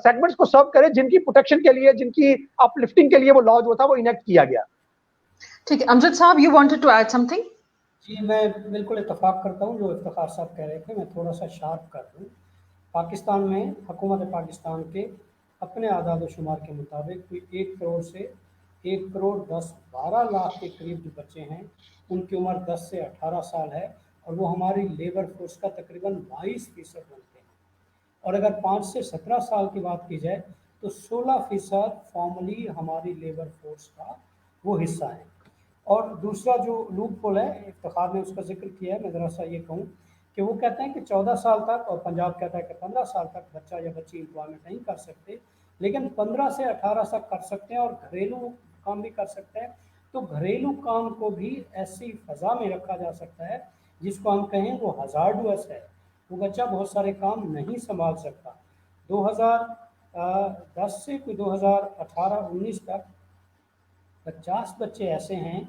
سیگمنٹس کو سرو کرے جن کی پروٹیکشن کے لیے, جن کی اپ لفٹنگ کے لیے وہ لا جو تھا وہ انیکٹ کیا گیا. ٹھیک ہے, امجد صاحب you wanted to add something? جی میں بالکل اتفاق کرتا ہوں جو افتخار صاحب کہہ رہے تھے, میں تھوڑا سا شارپ کر دوں. پاکستان میں حکومت پاکستان کے اپنے اعداد و شمار کے مطابق کوئی 1 کروڑ سے 1 کروڑ 10-12 لاکھ کے قریب جو بچے ہیں ان کی عمر 10 سے 18 سال ہے, اور وہ ہماری لیبر فورس کا تقریباً 22% بنتے ہیں. اور اگر 5 سے 17 سال کی بات کی جائے تو 16% فارملی ہماری لیبر فورس کا وہ حصہ ہے. اور دوسرا جو لوپ ہول ہے, افتخار نے اس کا ذکر کیا ہے, میں ذرا سا یہ کہوں کہ وہ کہتے ہیں کہ 14 سال تک, اور پنجاب کہتا ہے کہ 15 سال تک بچہ یا بچی امپلائمنٹ نہیں کر سکتے, لیکن 15 سے 18 تک کر سکتے ہیں اور گھریلو کام بھی کر سکتے ہیں. تو گھریلو کام کو بھی ایسی فضا میں رکھا جا سکتا ہے جس کو ہم کہیں وہ ہزارڈوس ہے, وہ بچہ بہت سارے کام نہیں سنبھال سکتا. 2010 سے کوئی 2018-19 تک 50 بچے ایسے ہیں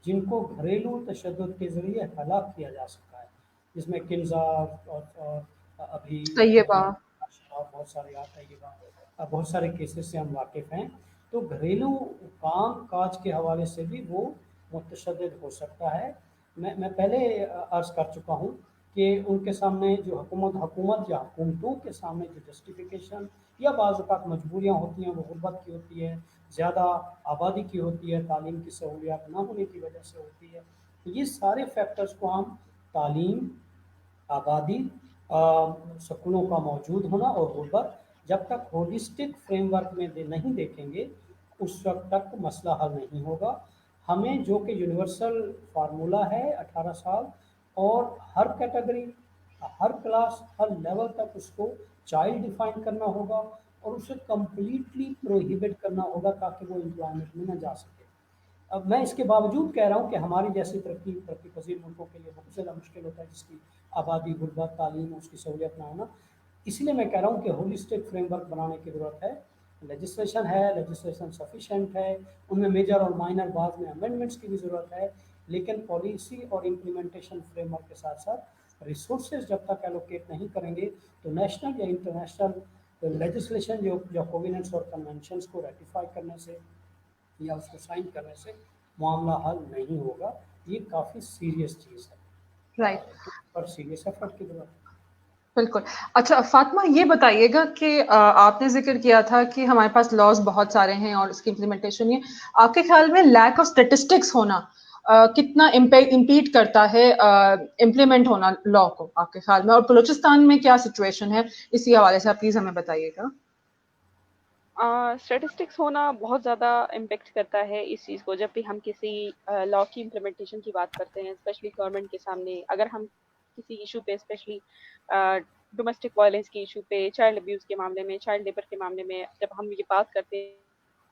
جن کو گھریلو تشدد کے ذریعے ہلاک کیا جا سکتا ہے, جس میں کنزا اور ابھی طیبہ, بہت سارے طیبہ, بہت سارے کیسز سے ہم واقف ہیں. تو گھریلو کام کاج کے حوالے سے بھی وہ متشدد ہو سکتا ہے. میں پہلے عرض کر چکا ہوں کہ ان کے سامنے جو حکومت یا حکومتوں کے سامنے جو جسٹیفیکیشن یا بعض اوقات مجبوریاں ہوتی ہیں وہ غربت کی ہوتی ہے, زیادہ آبادی کی ہوتی ہے, تعلیم کی سہولیات نہ ہونے کی وجہ سے ہوتی ہے. یہ سارے فیکٹرز کو ہم تعلیم, آبادی, سکولوں کا موجود ہونا اور غربت جب تک ہولسٹک فریم ورک میں نہیں دیکھیں گے اس وقت تک مسئلہ حل نہیں ہوگا. ہمیں جو کہ یونیورسل فارمولہ ہے 18 سال, اور ہر کیٹیگری, ہر کلاس, ہر لیول تک اس کو چائلڈ ڈیفائن کرنا ہوگا اور اسے کمپلیٹلی پروہیبٹ کرنا ہوگا تاکہ وہ امپلائمنٹ میں نہ جا سکے. اب میں اس کے باوجود کہہ رہا ہوں کہ ہماری جیسی ترقی پذیر ملکوں کے لیے بہت زیادہ مشکل ہوتا ہے جس کی آبادی, غربت, تعلیم, اس کی سہولیت نہ ہونا. اس لیے میں کہہ رہا ہوں کہ ہولسٹک فریم ورک بنانے کی ضرورت ہے. لیجسلیشن ہے, لیجسلیشن سفیشینٹ ہے, ان میں میجر اور مائنر بعض میں امینڈمنٹس کی بھی ضرورت ہے, لیکن پالیسی اور امپلیمنٹیشن فریم ورک کے ساتھ ساتھ ریسورسز جب تک ایلوکیٹ نہیں کریں گے تو نیشنل یا انٹرنیشنل لیجسلیشن جو کووننٹس اور کنونشنس کو ریٹیفائی کرنے سے یا اس کو سائن کرنے سے معاملہ حل نہیں ہوگا. یہ کافی سیریس چیز ہے, رائٹ, پر سیریس ایفرٹ کی ضرورت ہے. بالکل. اچھا فاطمہ یہ بتائیے گا کہ آپ نے ذکر کیا تھا کہ ہمارے پاس لاز بہت سارے ہیں اور اس کی امپلیمنٹیشن یہ, آپ کے خیال میں لیک آف اسٹیٹسٹکس ہونا کتنا امپیڈ کرتا ہے امپلیمنٹ ہونا لا کو آپ کے خیال میں, اور بلوچستان میں کیا سچویشن ہے, اسی حوالے سے آپ پلیز ہمیں بتائیے گا. اسٹیٹسٹکس ہونا بہت زیادہ امپیکٹ کرتا ہے اس چیز کو. جب بھی ہم کسی لا کی امپلیمنٹیشن کی بات کرتے ہیں اسپیشلی گورنمنٹ کے سامنے, اگر ہم کسی ایشو پہ اسپیشلی डोमेस्टिक वायलेंस के इशू पे, चाइल्ड अब्यूज़ के मामले में, चाइल्ड लेबर के मामले में जब हम ये बात करते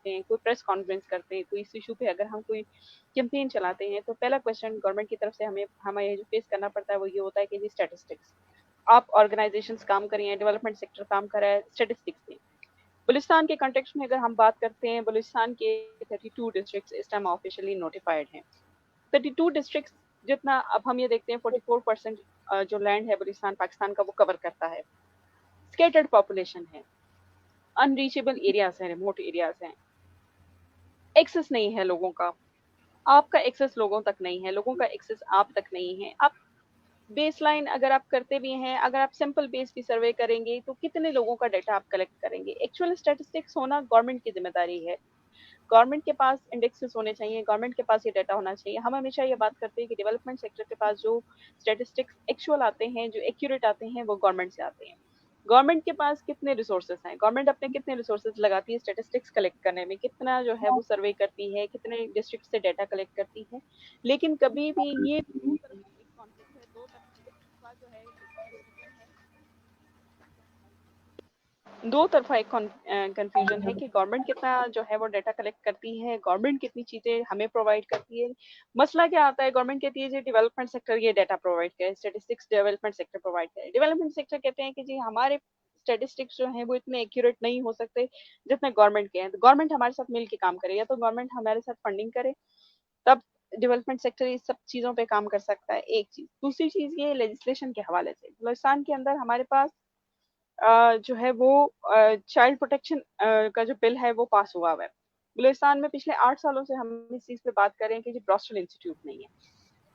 हैं, कोई प्रेस कॉन्फ्रेंस करते हैं, कोई इस इशू पे अगर हम कोई कैंपेन चलाते हैं, तो पहला क्वेश्चन गवर्नमेंट की तरफ से हमें जो फेस करना पड़ता है वो ये होता है कि जी स्टैटिस्टिक्स, आप ऑर्गेनाइजेशंस काम कर रही हैं, डेवलपमेंट सेक्टर काम कर रहा है, स्टैटिस्टिक्स दें। बलूचिस्तान के कंटेक्स्ट में अगर हम बात करते हैं, बलूचिस्तान के 32 डिस्ट्रिक्ट्स इस टाइम ऑफिशियली नोटिफाइड हैं। 32 डिस्ट्रिक्ट्स जितना, अब हम ये देखते हैं 44% जो लैंड है बलूचिस्तान पाकिस्तान का वो कवर करता है। स्कैटर्ड पॉपुलेशन है, अनरीचेबल एरियाज हैं, रिमोट एरियाज हैं, एक्सेस नहीं है लोगों का, आपका एक्सेस लोगों तक नहीं है, लोगों का एक्सेस आप तक नहीं है। आप बेसलाइन अगर आप करते भी हैं, अगर आप सिंपल बेस की सर्वे करेंगे तो कितने लोगों का डाटा आप कलेक्ट करेंगे? एक्चुअल स्टैटिस्टिक्स होना गवर्नमेंट की जिम्मेदारी है। गवर्नमेंट के पास इंडेक्सेस होने चाहिए, गवर्नमेंट के पास ये डाटा होना चाहिए। हम हमेशा ये बात करते हैं कि डेवलपमेंट सेक्टर के पास जो स्टैटिस्टिक्स एक्चुअल आते हैं, जो एक्यूरेट आते हैं, वो गवर्नमेंट से आते हैं। गवर्नमेंट के पास कितने रिसोर्सेज हैं, गवर्नमेंट अपने कितने रिसोर्सेज लगाती है स्टैटिस्टिक्स कलेक्ट करने में, कितना जो है वो सर्वे करती है, कितने डिस्ट्रिक्ट से डाटा कलेक्ट करती है, लेकिन कभी भी ये दो तरफा एक कॉन्फ्लिक्ट है, दो तरफा जो है दो तरफा एक कंफ्यूजन है कि गवर्नमेंट कितना जो है वो डाटा कलेक्ट करती है, गवर्नमेंट कितनी चीजें हमें प्रोवाइड करती है। मसला क्या आता है, गवर्नमेंट कहती है जी डेवलपमेंट सेक्टर ये डाटा प्रोवाइड करे, स्टैटिस्टिक्स डेवलपमेंट सेक्टर प्रोवाइड करे। डेवलपमेंट सेक्टर कहते हैं कि जी हमारे स्टैटिस्टिक्स जो हैं वो इतने एक्यूरेट नहीं हो सकते जितने गवर्नमेंट के हैं, तो गवर्नमेंट हमारे साथ मिल के काम करे, या तो गवर्नमेंट हमारे साथ फंडिंग करे, तब डेवलपमेंट सेक्टर इस सब चीजों पे काम कर सकता है। एक चीज, दूसरी चीज ये लेजिस्लेशन के हवाले से, बलूचिस्तान के अंदर हमारे पास जो है वो चाइल्ड प्रोटेक्शन का जो बिल है वो पास हुआ है। बलूचिस्तान में पिछले 8 सालों से हम इस चीज़ पे बात कर रहे हैं कि जी ब्रॉस्टल इंस्टीट्यूट नहीं है,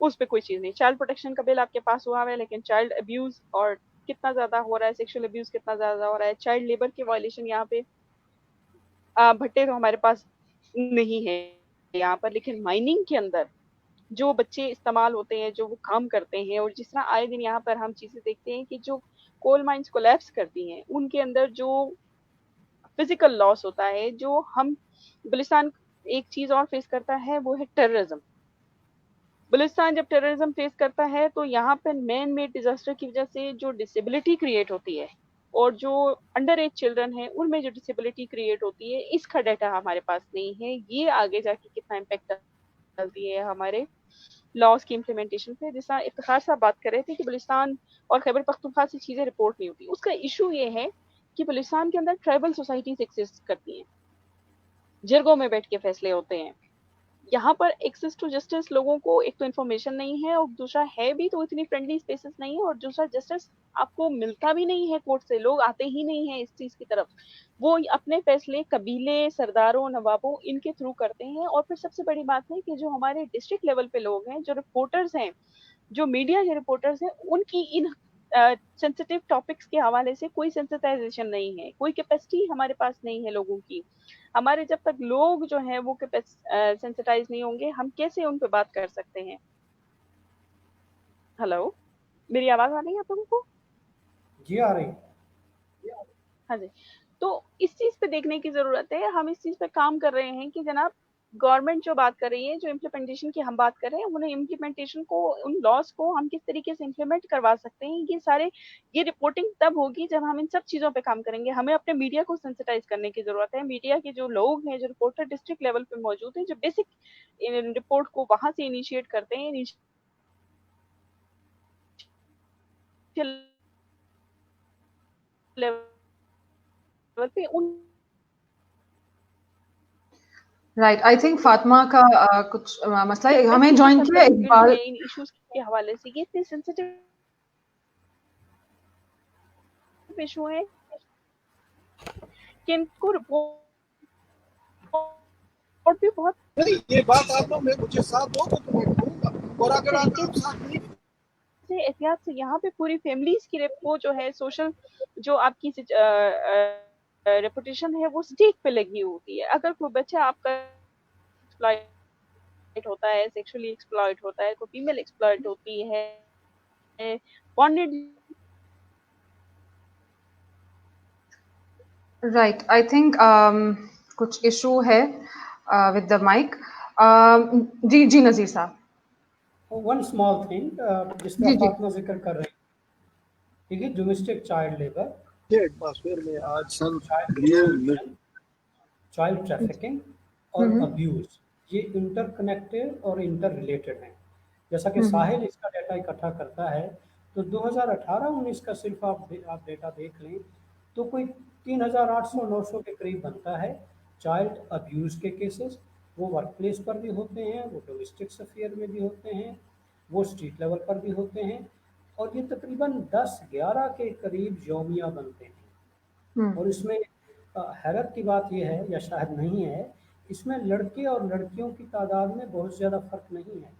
उस पे कोई चीज़ नहीं। चाइल्ड प्रोटेक्शन का बिल आपके पास हुआ है, लेकिन चाइल्ड अब्यूज़ और कितना ज़्यादा हो रहा है, सेक्सुअल अब्यूज़ कितना ज़्यादा हो रहा है, चाइल्ड लेबर की वायलेशन यहाँ पे भट्टे तो हमारे पास नहीं है यहाँ पर, लेकिन माइनिंग के अंदर जो बच्चे इस्तेमाल होते हैं, जो वो काम करते हैं, और जिस तरह आए दिन यहाँ पर हम चीज़ें देखते हैं कि जो कोल माइंस कोलैप्स करती हैं, उनके अंदर जो फिजिकल लॉस होता है, जो हम बलूचिस्तान एक चीज और फेस करता है वो है टेररिज्म। बलूचिस्तान जब टेररिज्म फेस करता है तो यहाँ पे मैन मेड डिजास्टर की वजह से जो डिसेबिलिटी क्रिएट होती है और जो अंडर एज चिल्ड्रन है उनमें जो डिसेबिलिटी क्रिएट होती है, इसका डाटा हमारे पास नहीं है। ये आगे जाके कितना इम्पैक्ट डालती है हमारे लॉस की इम्प्लीमेंटेशन पे। जिस तरह इफ्तिखार साहब बात कर रहे थे कि बलूचिस्तान और खैबर पख्तूनख्वा से चीजें रिपोर्ट नहीं होती, उसका इशू ये है कि बलूचिस्तान के अंदर ट्राइबल सोसाइटीज एग्जिस्ट करती हैं, जिरगों में बैठ के फैसले होते हैं। यहाँ पर एक्सेस टू जस्टिस लोगों को एक तो इन्फॉर्मेशन नहीं है, और दूसरा है भी तो इतनी फ्रेंडली स्पेसेस नहीं है, और दूसरा जस्टिस आपको मिलता भी नहीं है कोर्ट से, लोग आते ही नहीं है इस चीज की तरफ। वो अपने फैसले कबीले, सरदारों, नवाबों इनके थ्रू करते हैं। और फिर सबसे बड़ी बात है कि जो हमारे डिस्ट्रिक्ट लेवल पे लोग हैं, जो रिपोर्टर्स हैं, जो मीडिया के रिपोर्टर्स हैं, उनकी इन सेंसिटिव टॉपिक्स के हवाले से कोई सेंसिटाइजेशन नहीं है, कोई कैपेसिटी हमारे पास नहीं है लोगों की। हमारे जब तक लोग जो हैं वो सेंसिटाइज नहीं होंगे, हम कैसे उन पे बात कर सकते हैं? हेलो, मेरी आवाज आ रही है आप लोगों को? जी आ रही। हाँ जी। तो इस चीज पे देखने की जरूरत है, हम इस चीज पे काम कर रहे हैं कि जनाब गवर्नमेंट जो बात कर रही है, जो इम्प्लीमेंटेशन की हम बात कर रहे हैं, उन्हें इम्प्लीमेंटेशन को, उन लॉस को हम किस तरीके से इम्प्लीमेंट करवा सकते हैं। ये रिपोर्टिंग तब होगी जब हम इन सब चीजों पे काम करेंगे। हमें अपने मीडिया को सेंसिटाइज करने की जरूरत है। मीडिया के जो लोग हैं, जो रिपोर्टर डिस्ट्रिक्ट लेवल पे मौजूद हैं, जो बेसिक रिपोर्ट को वहां से इनिशिएट करते हैं, लेवल पे उन राइट, आई थिंक फातिमा का कुछ मसला है, हमें ज्वाइन किया इकबाल इन इश्यूज के हवाले से। ये इतने सेंसिटिव इशू है कि इनको रिपोर्ट भी बहुत नहीं, ये बात आप लोग में मुझे साथ दो तो मैं कहूँगा, और अगर आप साथ नहीं से एहतियात से यहाँ पे पूरी फैमिलीज की वो जो है सोशल जो आपकी रेपुटेशन है वो स्टेक पे लगी होती है। अगर कोई बच्चा आपका एक्सप्लॉइट होता है, सेक्सुअली एक्सप्लॉइट होता है, कोई फीमेल एक्सप्लॉइट होती है, बॉन्डेड। राइट, आई थिंक कुछ इशू है विद द माइक। जी नजीर साहब। वन स्मॉल थिंग, जिस तरह फातिमा जिक्र कर रही, देखिए डोमेस्टिक चाइल्ड लेबर, एटमॉस्फेयर में आज सन चाइल्ड ट्रैफिकिंग और अब्यूज, ये इंटरकनेक्टेड और इंटर रिलेटेड हैं। जैसा कि साहिल इसका डाटा इकट्ठा करता है, तो 2018-19 का सिर्फ आप डेटा देख लें तो कोई 3,800-900 के करीब बनता है चाइल्ड अब्यूज़ के केसेस। वो वर्क प्लेस पर भी होते हैं, वो डोमेस्टिक स्फीयर में भी होते हैं, वो स्ट्रीट लेवल पर भी होते हैं, और ये तकरीबन 10-11 के करीब यौमिया बनते हैं। और इसमें हैरत की बात यह है, या शायद नहीं है, इसमें लड़के और लड़कियों की तादाद में बहुत ज़्यादा फ़र्क नहीं है।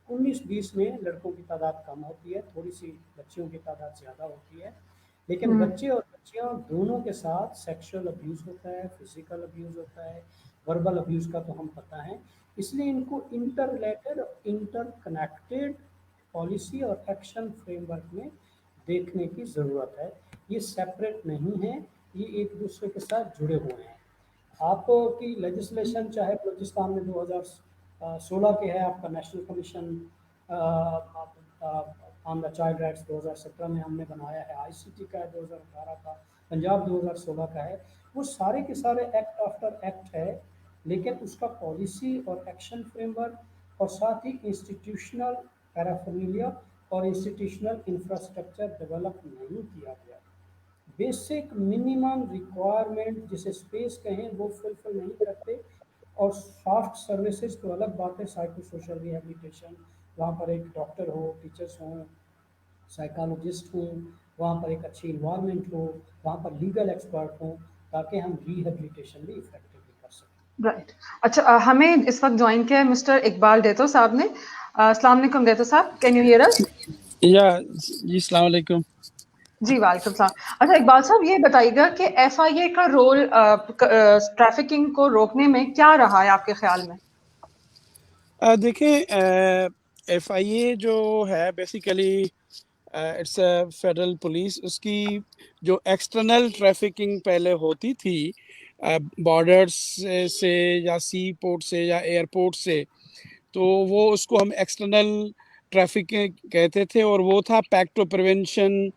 19-20 में लड़कों की तादाद कम होती है, थोड़ी सी बच्चियों की तादाद ज़्यादा होती है, लेकिन बच्चे और बच्चियाँ दोनों के साथ सेक्सुअल अब्यूज़ होता है, फिज़िकल अब्यूज़ होता है, वर्बल अब्यूज़ का तो हम पता है। इसलिए इनको inter related, inter connected policy और एक्शन फ्रेमवर्क में देखने की ज़रूरत है। ये सेपरेट नहीं है, ये एक दूसरे के साथ जुड़े हुए हैं। आपकी लेजिस्लेशन चाहे बलूचिस्तान में 2016 के है, आपका national commission on the child rights 2017 में हमने बनाया है, ICT का है 2018 का, पंजाब 2016 का है, वो सारे के सारे एक्ट आफ्टर एक्ट है, लेकिन उसका पॉलिसी और एक्शन फ्रेमवर्क और साथ ही इंस्टीट्यूशनल पैराफर्नीलिया और इंस्टीट्यूशनल इंफ्रास्ट्रक्चर डेवलप नहीं किया गया। बेसिक मिनिमम रिक्वायरमेंट जिसे स्पेस कहें वो फुलफिल नहीं करते। और सॉफ्ट सर्विसेज तो अलग बात है, साइको सोशल रिहेबिलिटेशन, वहाँ पर एक डॉक्टर हो, टीचर्स हों, साइकोलॉजिस्ट हों, वहाँ पर एक अच्छी इन्वायरमेंट हो, वहाँ पर लीगल एक्सपर्ट हों, ताकि हम रिहेबिलिटेशन भी इफेक्टिवली कर सकें। राइट। अच्छा, हमें इस वक्त ज्वाइन किया है मिस्टर इकबाल डेतो साहब ने। अस्सलाम वालेकुम डेतो साहब, कैन यू हियर अस? जी अस्सलाम वालेकुम। जी वालेकुम सलाम। अच्छा इकबाल साहब, ये बताइएगा कि FIA का रोल ट्रैफिकिंग को रोकने में क्या रहा है आपके ख्याल में? देखें, FIA जो है basically it's a federal police. उसकी जो एक्सटर्नल ट्रैफिकिंग पहले होती थी बॉर्डर्स से या सी पोर्ट से या एयरपोर्ट से, तो वो उसको हम एक्सटर्नल ट्रैफिकिंग कहते थे, और वो था pact of prevention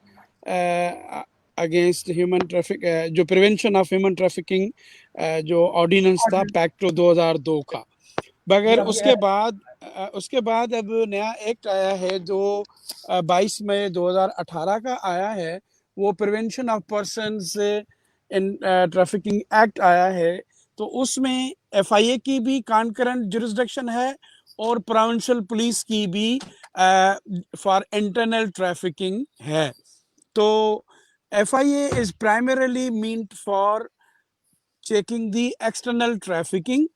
against human traffic, जो प्रिवेंशन ऑफ ह्यूमन ट्रैफिकिंग जो ऑर्डिनेंस था पैक्ट ऑफ 2002 का। मगर उसके बाद अब नया एक्ट आया है जो 22 मई 2018 का आया है, वो prevention of persons in trafficking act आया है। तो उसमें FIA की भी कॉन्करेंट जुरिसडिक्शन है और प्रोविंशियल पुलिस की भी फॉर इंटरनल ट्रैफिकिंग है। तो FIA is primarily meant for checking the external trafficking,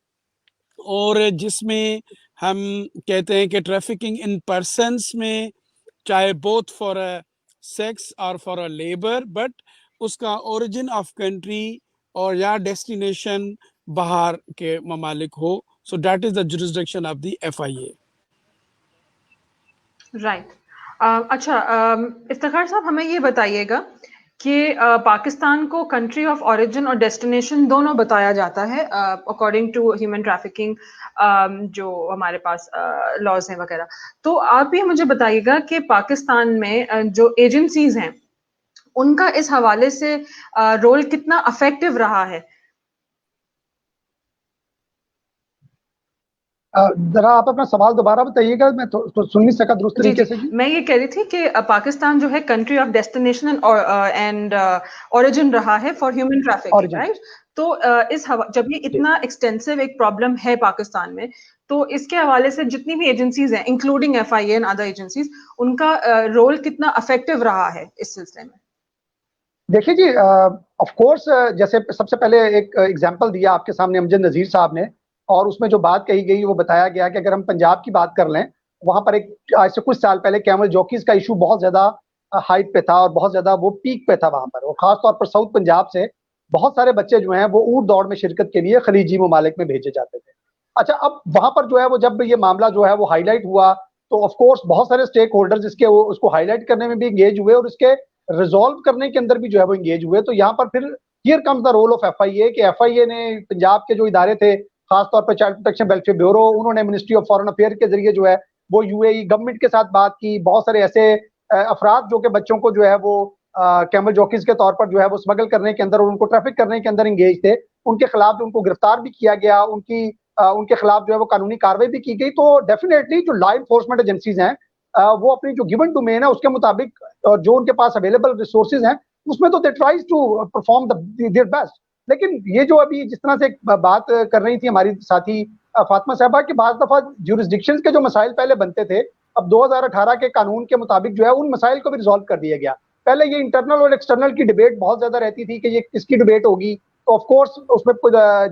और जिसमें हम कहते हैं कि ट्रैफिकिंग इन पर्सन्स में, चाहे बोथ फॉर अ सेक्स और फॉर अ लेबर, बट उसका ओरिजिन ऑफ कंट्री और या डेस्टिनेशन बाहर के ममालिक हो। So that is the jurisdiction of the FIA। Right. अच्छा, इफ्तिखार साहब, हमें ये बताइएगा कि पाकिस्तान को कंट्री ऑफ ओरिजिन और डेस्टिनेशन दोनों बताया जाता है अकॉर्डिंग टू ह्यूमन ट्रैफिकिंग, जो हमारे पास लॉज हैं वगैरह। तो आप भी मुझे बताइएगा कि पाकिस्तान में जो एजेंसीज हैं उनका इस हवाले से रोल कितना अफेक्टिव रहा है? जरा आप अपना सवाल दोबारा बताइएगा, मैं तो सुन नहीं सका दुरुस्त तरीके से। मैं ये कह रही थी कि पाकिस्तान जो है country of destination and origin रहा है फॉर ह्यूमन ट्रैफिकिंग, राइट? तो जब ये इतना एक्सटेंसिव एक प्रॉब्लम है पाकिस्तान में, तो इसके हवाले से जितनी भी एजेंसीज हैं including FIA and other agencies, उनका रोल कितना इफेक्टिव रहा है इस सिलसिले में? देखिए जी, ऑफ कोर्स जैसे सबसे पहले एक एग्जांपल दिया आपके सामने अमजद नज़ीर साहब ने, और उसमें जो बात कही गई वो बताया गया कि अगर हम पंजाब की बात कर लें, वहां पर एक आज से कुछ साल पहले कैमल जॉकीज का इशू बहुत ज्यादा हाइट पे था और बहुत ज्यादा वो पीक पे था वहां पर, और खासतौर पर साउथ पंजाब से बहुत सारे बच्चे जो हैं वो ऊंट दौड़ में शिरकत के लिए खलीजी ममालिक में भेजे जाते थे। अच्छा, अब वहां पर जो है वो जब ये मामला जो है वो हाईलाइट हुआ, तो ऑफ कोर्स बहुत सारे स्टेक होल्डर्स इसके वो उसको हाईलाइट करने में भी इंगेज हुए और इसके रिजॉल्व करने के अंदर भी जो है वो इंगेज हुए। तो यहाँ पर फिर here comes the role of FIA कि FIA ने पंजाब के जो इदारे थे, खासतौर पर चाइल्ड प्रोटेक्शन वेलफेयर ब्यूरो, उन्होंने मिनिस्ट्री ऑफ फॉरेन अफेयर के जरिए जो है वो UAE गवर्नमेंट के साथ बात की। बहुत सारे ऐसे अफराद जो कि बच्चों को जो है वो कैमल जॉकीज के तौर पर जो है वो स्मगल करने के अंदर और उनको ट्रैफिक करने के अंदर इंगेज थे, उनके खिलाफ उनको गिरफ्तार भी किया गया, उनके खिलाफ जो है वो कानूनी कार्रवाई भी की गई। तो डेफिनेटली जो लॉ इन्फोर्समेंट एजेंसीज हैं वो अपनी जो गिवन डोमेन है उसके मुताबिक और जो उनके पास अवेलेबल रिसोर्सेज हैं उसमें तो they tries to perform their best. लेकिन ये जो अभी जिस तरह से बात कर रही थी हमारी साथी फातिमा साहबा कि बाज़ दफा ज्यूरिसडिक्शंस के जो मसाइल पहले बनते थे, अब 2018 के कानून के मुताबिक जो है उन मसाइल को भी रिजॉल्व कर दिया गया। पहले ये इंटरनल और एक्सटर्नल की डिबेट बहुत ज्यादा रहती थी कि ये किसकी डिबेट होगी, तो ऑफ कोर्स उसमें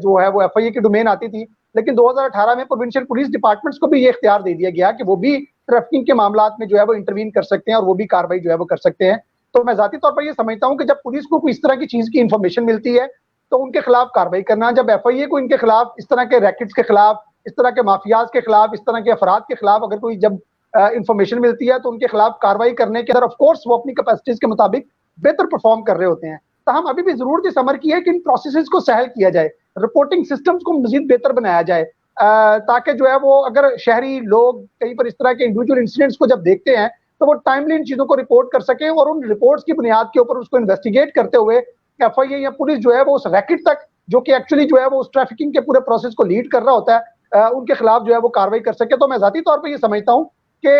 जो है वो एफआईए की डोमेन आती थी। लेकिन 2018 में प्रोविंशियल पुलिस डिपार्टमेंट्स को भी ये इख्तियार दे दिया गया कि वो भी ट्रैफिकिंग के मामलात में जो है वो इंटरवीन कर सकते हैं और वो भी कार्रवाई जो है वो कर सकते हैं। तो मैं जाती तौर पर ये समझता हूँ कि जब पुलिस को कोई इस तरह की चीज की इंफॉर्मेशन मिलती है तो उनके खिलाफ कार्रवाई करना, जब एफआईए को इनके खिलाफ, इस तरह के रैकेट्स के खिलाफ, इस तरह के माफियाज के खिलाफ, इस तरह के अफराद के खिलाफ अगर कोई जब इंफॉर्मेशन मिलती है तो उनके खिलाफ कार्रवाई करने के अंदर ऑफ कोर्स वो अपनी कैपेसिटीज के मुताबिक बेहतर परफॉर्म कर रहे होते हैं। तो हम अभी भी जरूरत इस अमर की है कि इन प्रोसेसेस को सहल किया जाए, रिपोर्टिंग सिस्टम्स को मजीद बेहतर बनाया जाए, ताकि जो है वो अगर शहरी लोग कहीं पर इस तरह के इंडिविजुअल इंसिडेंट्स को जब देखते हैं तो वो टाइमली इन चीजों को रिपोर्ट कर सकें और उन रिपोर्ट्स की बुनियाद के ऊपर उसको इन्वेस्टिगेट करते हुए एफआईए या पुलिस जो है वो उस रैकेट तक जो कि एक्चुअली जो है वो उस ट्रैफिकिंग के पूरे प्रोसेस को लीड कर रहा होता है उनके खिलाफ जो है वो कार्रवाई कर सके। तो मैं जाती तौर पर ये समझता हूँ कि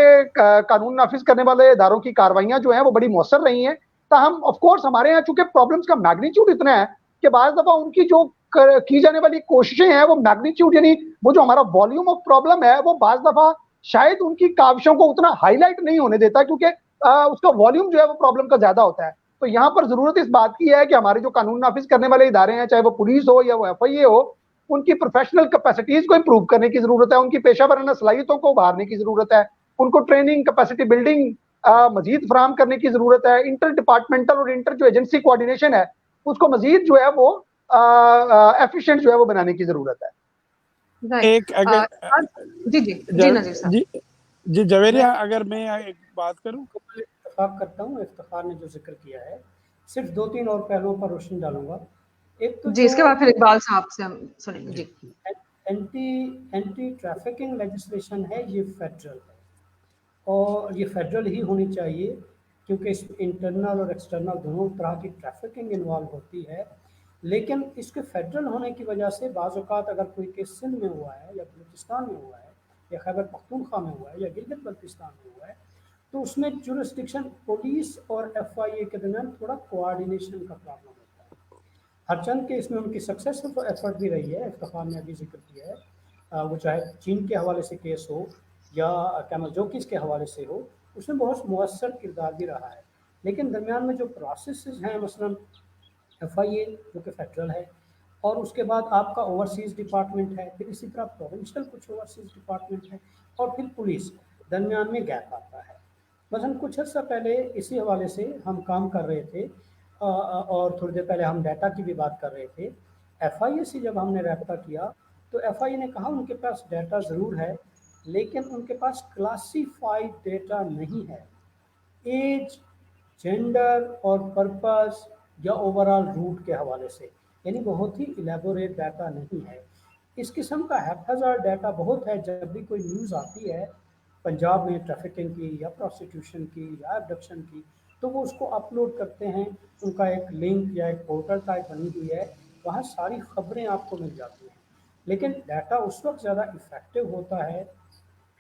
कानून नाफिज करने वाले इदारों की कार्रवाइयां जो हैं वो बड़ी मौसर रही हैं। ताहम ऑफ कोर्स हमारे यहाँ चूंकि प्रॉब्लम्स का मैग्नीट्यूड इतना है कि बाज़ दफा उनकी जो की जाने वाली कोशिशें हैं वो मैग्नीट्यूड यानी वो जो हमारा वॉल्यूम ऑफ प्रॉब्लम है वो बाज़ दफा शायद उनकी काविशों को उतना हाईलाइट नहीं होने देता क्योंकि उसका वॉल्यूम जो है वो प्रॉब्लम का ज्यादा होता है। तो यहाँ पर जरूरत इस बात की है कि हमारे जो कानून नाफिज करने वाले इदारे हैं, चाहे वो पुलिस हो या वो एफआईए हो, उनकी प्रोफेशनल कैपेसिटीज को इंप्रूव करने की जरूरत है, उनकी पेशा वराना सलाहियतों को उभारने की जरूरत है, उनको ट्रेनिंग कैपेसिटी बिल्डिंग मजीद फराहम करने की जरूरत है, इंटर डिपार्टमेंटल और इंटर जो एजेंसी कोऑर्डिनेशन है उसको मजीद जो है वो एफिशिएंट जो है वो बनाने की जरूरत है। एक अगर जी जी जी नजीर साहब जी जवेरिया अगर मैं एक बात करूं, इत्तेफाक करता हूँ इफ्तिखार ने जो जिक्र किया है, सिर्फ 2-3 और पहलुओं पर रोशनी डालूंगा। एक तो जी इसके बाद फिर इकबाल साहब से हम सुनेंगे। जी एंटी ट्रैफिकिंग लेजिस्लेशन है, ये फेडरल है और ये फेडरल ही होनी चाहिए क्योंकि इस इंटरनल और एक्सटर्नल दोनों तरह की ट्रैफिकिंग इन्वॉल्व होती है। लेकिन इसके फेडरल होने की वजह से बाज़ औक़ात अगर कोई केस सिंध में हुआ है या बलूचिस्तान में हुआ है या खैबर पख्तूनख्वा में हुआ है या गिलगित बल्तिस्तान में हुआ है तो उसमें जुरिस्डिक्शन पुलिस और एफआईए के दरमियान थोड़ा कोऑर्डिनेशन का प्रॉब्लम होता है। हरचंद के इसमें उनकी सक्सेसफुल एफर्ट भी रही है, इफ्तिखार ने अभी जिक्र किया है, वो चाहे चीन के हवाले से केस हो या कैमल जॉकीज के हवाले से हो, उसमें बहुत मुअस्सर किरदार भी रहा है। लेकिन दरमियान में जो प्रोसेस हैं, मसलन एफआईए जो कि फेडरल है और उसके बाद आपका ओवरसीज़ डिपार्टमेंट है, फिर इसी तरह प्रोविंशियल कुछ ओवरसीज़ डिपार्टमेंट है और फिर पुलिस, दरमियान में गैप आता है। मसलन कुछ अर्सा पहले इसी हवाले से हम काम कर रहे थे और थोड़ी देर पहले हम डाटा की भी बात कर रहे थे। एफआईए से जब हमने रब्ता किया तो एफआईए ने कहा उनके पास डाटा ज़रूर है लेकिन उनके पास क्लासिफाइड डाटा नहीं है, एज, जेंडर और पर्पस या ओवरऑल रूट के हवाले से, यानी बहुत ही इलेबोरेट डाटा नहीं है। इस किस्म का हैप्पीज़ार्ड डाटा बहुत है। जब भी कोई न्यूज़ आती है पंजाब में ट्रैफिकिंग की या प्रोस्टिट्यूशन की या एब्डक्शन की तो वो उसको अपलोड करते हैं, उनका एक लिंक या एक पोर्टल टाइप बनी हुई है, वहाँ सारी खबरें आपको मिल जाती हैं। लेकिन डाटा उस वक्त ज़्यादा इफ़ेक्टिव होता है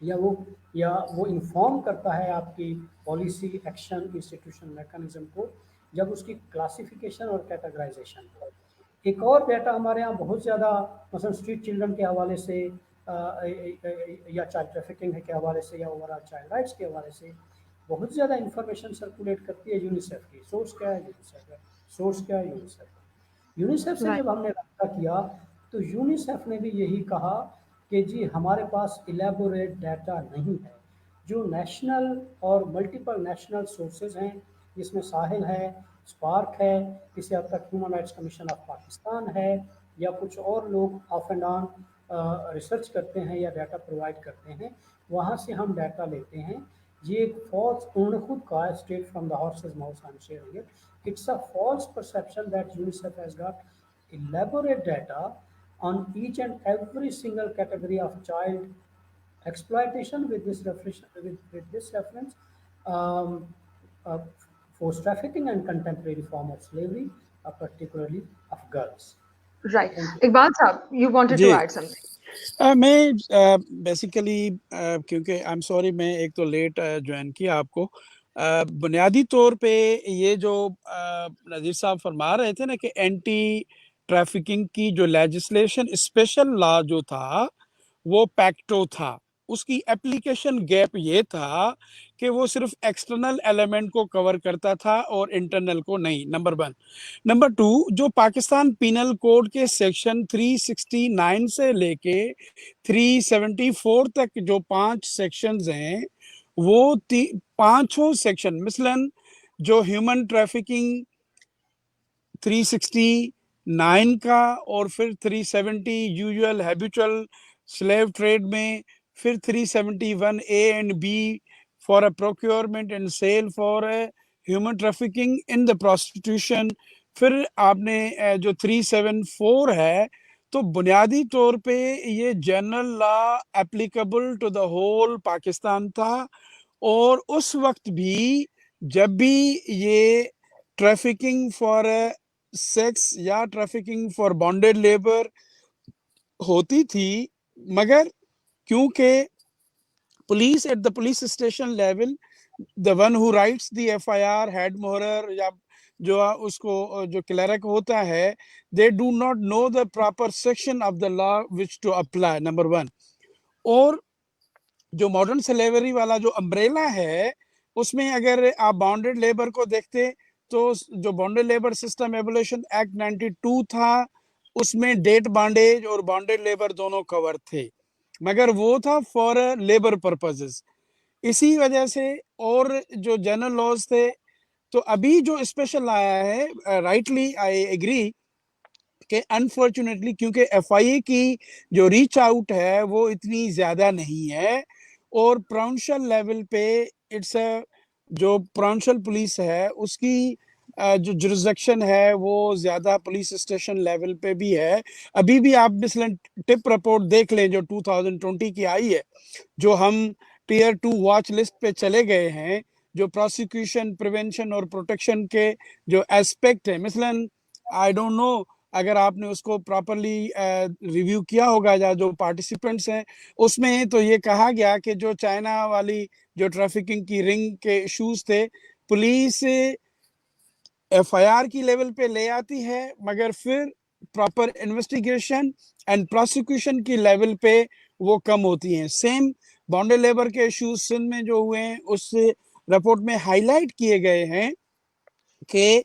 या वो इन्फॉर्म करता है आपकी पॉलिसी, एक्शन, इंस्टीट्यूशन मैकेनिज्म को जब उसकी क्लासिफिकेशन और कैटेगराइजेशन हो। एक और डाटा हमारे यहाँ बहुत ज़्यादा मसलन स्ट्रीट चिल्ड्रन के हवाले से या चाइल्ड ट्रैफिकिंग के हवाले से या ओवरऑल चाइल्ड राइट्स के हवाले से बहुत ज़्यादा इंफॉर्मेशन सर्कुलेट करती है यूनिसेफ की। सोर्स क्या है? यूनिसेफ है। सोर्स क्या है? यूनिसेफ। यूनिसेफ से जब हमने रब्ता किया तो यूनिसेफ ने भी यही कहा कि जी हमारे पास इलेबोरेट डाटा नहीं है। जो नेशनल और मल्टीपल नेशनल सोर्सेज हैं जिसमें साहिल है, स्पार्क है, किसी हद तक human rights commission of Pakistan है या कुछ और लोग ऑफ एंड ऑन रिसर्च करते हैं या डाटा प्रोवाइड करते हैं, वहाँ से हम डाटा लेते हैं। ये एक फॉल्स, उन्होंने खुद कहा है, straight from the horse's mouth I am sharing it, it's a false perception that UNICEF has got elaborate data on each and every single category of child exploitation with this reference forced trafficking and contemporary form of slavery, particularly of girls. Right. Thank you. Iqbal Saab, you wanted to जी add something. मैं basically क्योंकि I am sorry मैं एक तो late join किया आपको बुनियादी तौर पे ये जो नज़ीर साहब फरमा रहे थे ना कि एंटी ट्रैफिकिंग की जो लेजिस्लेशन स्पेशल लॉ जो था वो पैक्टो था, उसकी एप्लीकेशन गैप ये था कि वो सिर्फ एक्सटर्नल एलिमेंट को कवर करता था और इंटरनल को नहीं, नंबर 1। नंबर 2, जो पाकिस्तान पीनल कोड के सेक्शन 369 से लेके 374 तक जो 5 सेक्शंस हैं, वो पांचों सेक्शन मिसलन जो ह्यूमन ट्रैफिकिंग 369 का और फिर 370 यूजुअल हैबिचुअल स्लेव ट्रेड में, फिर 371 A and B for a procurement and sale for human trafficking in the prostitution, फिर आपने जो 374 है, तो बुनियादी तौर पे ये general law applicable to the whole Pakistan था। और उस वक्त भी जब भी ये ट्रैफिकिंग फॉर सेक्स या ट्रैफिकिंग फॉर बॉन्डेड लेबर होती थी, मगर क्योंकि police at the police station level the one who writes the FIR head मोहरर या जो उसको जो क्लर्क होता है, they do not know the proper section of the law which to apply, number 1। और जो मॉडर्न स्लेवरी वाला जो अम्ब्रेला है, उसमें अगर आप बॉन्डेड लेबर को देखते तो जो bonded labour system abolition act 92 था, उसमें डेट बॉन्डेज और बॉन्डेड लेबर दोनों कवर थे, मगर वो था फॉर लेबर पर्पसेस। इसी वजह से और जो जनरल लॉज थे, तो अभी जो स्पेशल आया है, राइटली आई एग्री कि अनफॉर्चुनेटली क्योंकि एफआईए की जो रीच आउट है वो इतनी ज्यादा नहीं है, और प्रोविंशियल लेवल पे इट्स जो प्रोविंशियल पुलिस है उसकी जो जुरिसडिक्शन है वो ज्यादा पुलिस स्टेशन लेवल पे भी है। अभी भी आप मिसलन टिप रिपोर्ट देख लें जो 2020 की आई है, जो हम टीयर 2 वॉच लिस्ट पे चले गए हैं, जो प्रोसिक्यूशन, प्रिवेंशन और प्रोटेक्शन के जो एस्पेक्ट है, मिसलन आई डोंट नो अगर आपने उसको प्रॉपरली रिव्यू किया होगा या जो पार्टिसिपेंट्स हैं उसमें, तो ये कहा गया कि जो चाइना वाली जो ट्रैफिकिंग की रिंग के इश्यूज थे, पुलिस एफआईआर की लेवल पे ले आती है, मगर फिर प्रॉपर इन्वेस्टिगेशन एंड प्रोसिक्यूशन की लेवल पे वो कम होती हैं। सेम बॉन्डेड लेबर के इश्यूज सिंध में जो हुए हैं, उस रिपोर्ट में हाईलाइट किए गए हैं कि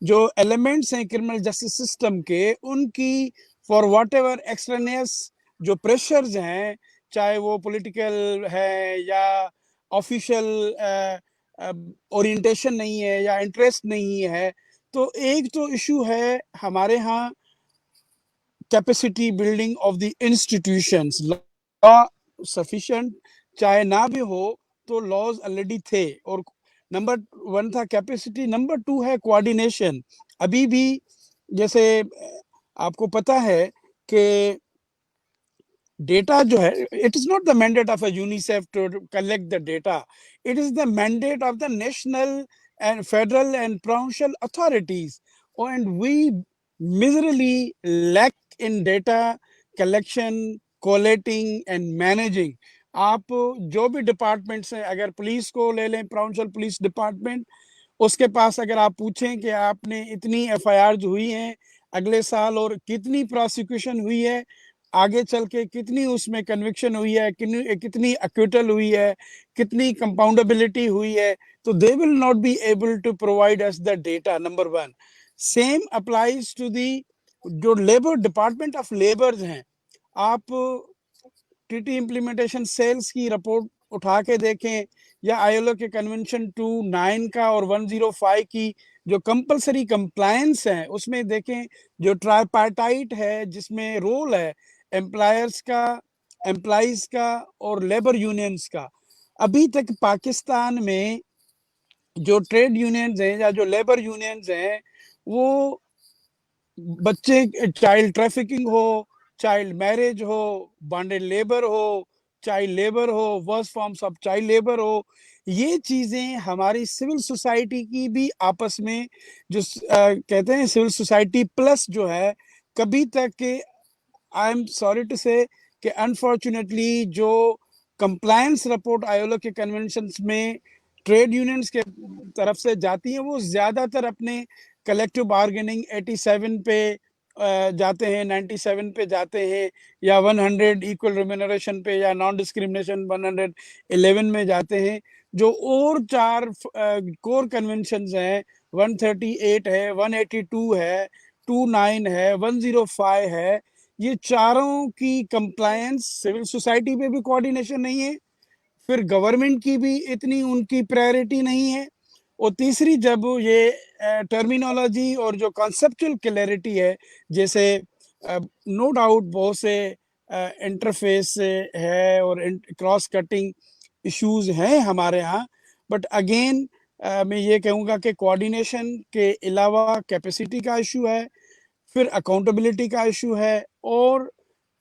जो एलिमेंट्स हैं क्रिमिनल जस्टिस सिस्टम के, उनकी फॉर व्हाट एवर एक्सट्रेनियस जो प्रेशर्स हैं, चाहे वो पॉलिटिकल है या ऑफिशियल ओरिएंटेशन नहीं है या इंटरेस्ट नहीं है, तो एक तो इशू है हमारे यहाँ capacity building of the institutions, law sufficient चाहे ना भी हो तो लॉज ऑलरेडी थे, और नंबर 1 था कैपेसिटी, नंबर 2 है कोऑर्डिनेशन। अभी भी जैसे आपको पता है कि डेटा जो है, it is not the mandate of UNICEF to collect the data, it is the mandate of the national and federal and provincial authorities, and we miserably lack in data collection, collating and managing. आप जो भी departments हैं, अगर police को ले लें, provincial police department, उसके पास अगर आप पूछें कि आपने इतनी एफआईआर हुई हैं अगले साल और कितनी प्रोसिक्यूशन हुई है, आगे चल के कितनी उसमें कन्विक्शन हुई है, कितनी एक्विटल हुई है, कितनी कंपाउंडेबिलिटी हुई है, तो they will not be able to provide us the data, number 1। Same applies to the जो लेबर डिपार्टमेंट ऑफ लेबर्स हैं। आप टीटी इम्प्लीमेंटेशन सेल्स की रिपोर्ट उठा के देखें या आईएलओ के कन्वेंशन 29 का और 105 की जो कंपलसरी कंप्लायंस है उसमें देखें, जो ट्राइपार्टाइट है जिसमें रोल है एम्प्लॉयर्स का, एम्प्लॉइज का और लेबर यूनियंस का। अभी तक पाकिस्तान में जो ट्रेड यूनियंस हैं या जो लेबर यूनियंस हैं, वो बच्चे चाइल्ड ट्रैफिकिंग हो, चाइल्ड मैरिज हो, बॉन्डेड लेबर हो, चाइल्ड लेबर हो, worst forms of child labour हो, ये चीजें हमारी सिविल सोसाइटी की भी आपस में जो कहते हैं सिविल सोसाइटी प्लस जो है, कभी तक आई एम सॉरी टू से कि अनफॉर्चुनेटली जो कंप्लायंस रिपोर्ट आईएलओ के कन्वेंशंस में ट्रेड यूनियंस के तरफ से जाती हैं, वो ज्यादातर अपने कलेक्टिव बार्गेनिंग 87 पे जाते हैं, 97 पे जाते हैं, या 100 इक्वल रिम्यूनरेशन पे, या नॉन डिस्क्रिमिनेशन 111 में जाते हैं। जो और 4 कोर कन्वेंशंस हैं, 138 है, 182 है, 29 है, 105 है, ये चारों की कंप्लायंस सिविल सोसाइटी पे भी कोऑर्डिनेशन नहीं है, फिर गवर्नमेंट की भी इतनी उनकी प्रायोरिटी नहीं है, और तीसरी जब ये टर्मिनोलॉजी और जो कॉन्सेप्चुअल क्लैरिटी है, जैसे नो डाउट बहुत से इंटरफेस है और क्रॉस कटिंग इश्यूज हैं हमारे यहाँ, बट अगेन मैं ये कहूँगा कि कोऑर्डिनेशन के अलावा कैपेसिटी का इशू है, फिर अकाउंटेबिलिटी का इशू है, और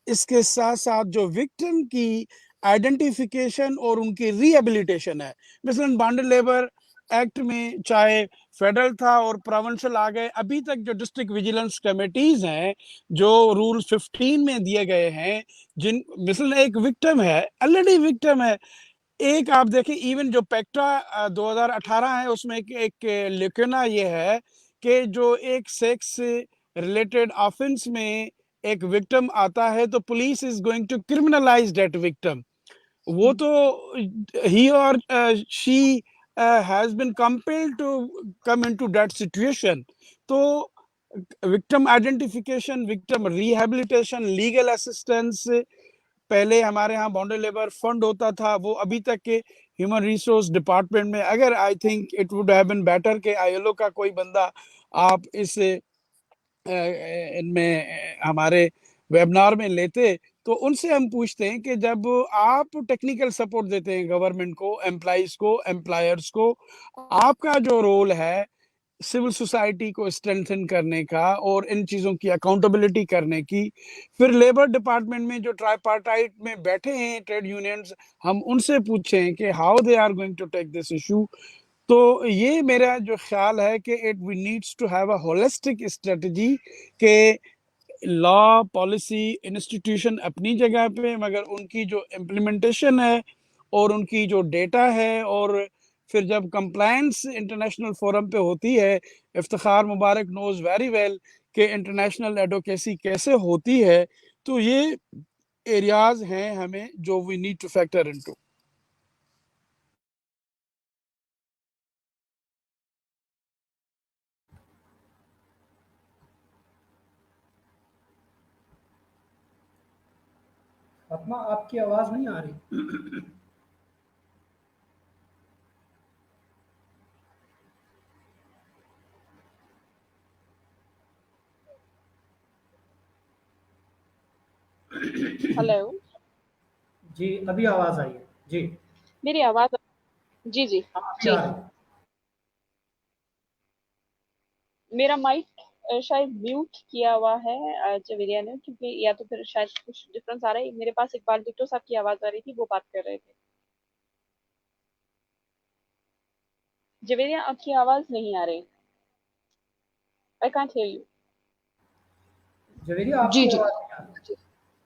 इसके साथ साथ जो विक्टिम की आइडेंटिफिकेशन और उनकी रिहेबिलिटेशन है। मिसलन बॉन्डेड लेबर एक्ट में चाहे फेडरल था और प्रोविंशियल आ गए, अभी तक जो डिस्ट्रिक्ट विजिलेंस कमेटीज हैं जो रूल 15 में दिए गए हैं, जिन मिसल एक विक्टिम है, ऑलरेडी विक्टिम है, एक आप देखें इवन जो पेक्टा 2018 है उसमें एक लिखना ये है कि जो एक सेक्स रिलेटेड ऑफेंस में एक विक्टिम आता है तो police is going to criminalise that victim. वो तो ही और she has been compelled to come into that situation. तो victim identification, victim rehabilitation, legal assistance, पहले हमारे यहाँ बॉन्डेड लेबर फंड होता था, वो अभी तक के ह्यूमन रिसोर्स डिपार्टमेंट में, अगर I think it would have been better कि आईएलओ का कोई बंदा आप इस इनमें हमारे वेबिनार में लेते, तो उनसे हम पूछते हैं कि जब आप टेक्निकल सपोर्ट देते हैं गवर्नमेंट को, एम्प्लॉइज को, एम्प्लॉयर्स को, आपका जो रोल है सिविल सोसाइटी को स्ट्रेंथन करने का और इन चीज़ों की अकाउंटेबिलिटी करने की, फिर लेबर डिपार्टमेंट में जो ट्राइपार्टाइट में बैठे हैं ट्रेड यूनियंस, हम उनसे पूछें कि how they are going to take this issue. तो ये मेरा जो ख्याल है कि it we needs to have a holistic strategy के लॉ, पॉलिसी, इंस्टीट्यूशन अपनी जगह पे, मगर उनकी जो इम्प्लीमेंटेशन है और उनकी जो डेटा है, और फिर जब कंप्लायंस इंटरनेशनल फोरम पे होती है, Iftikhar Mubarak knows very well कि इंटरनेशनल एडवोकेसी कैसे होती है, तो ये एरियाज हैं हमें जो we need to factor into. Fatima, आपकी आवाज नहीं आ रही। हेलो जी, अभी आवाज आई है जी। मेरी आवाज? जी जी अभी आ रही है। मेरा माइक शायद म्यूट किया हुआ है जवेरिया ने, क्योंकि या तो फिर शायद कुछ डिफरेंस आ रहा है। मेरे पास इकबाल बिट्टो साहब की आवाज आ रही थी, वो बात कर रहे थे। जवेरिया, आपकी आवाज नहीं आ रही। I can't hear you. Javeria, जी आपकी जी आवाज नहीं आ रही।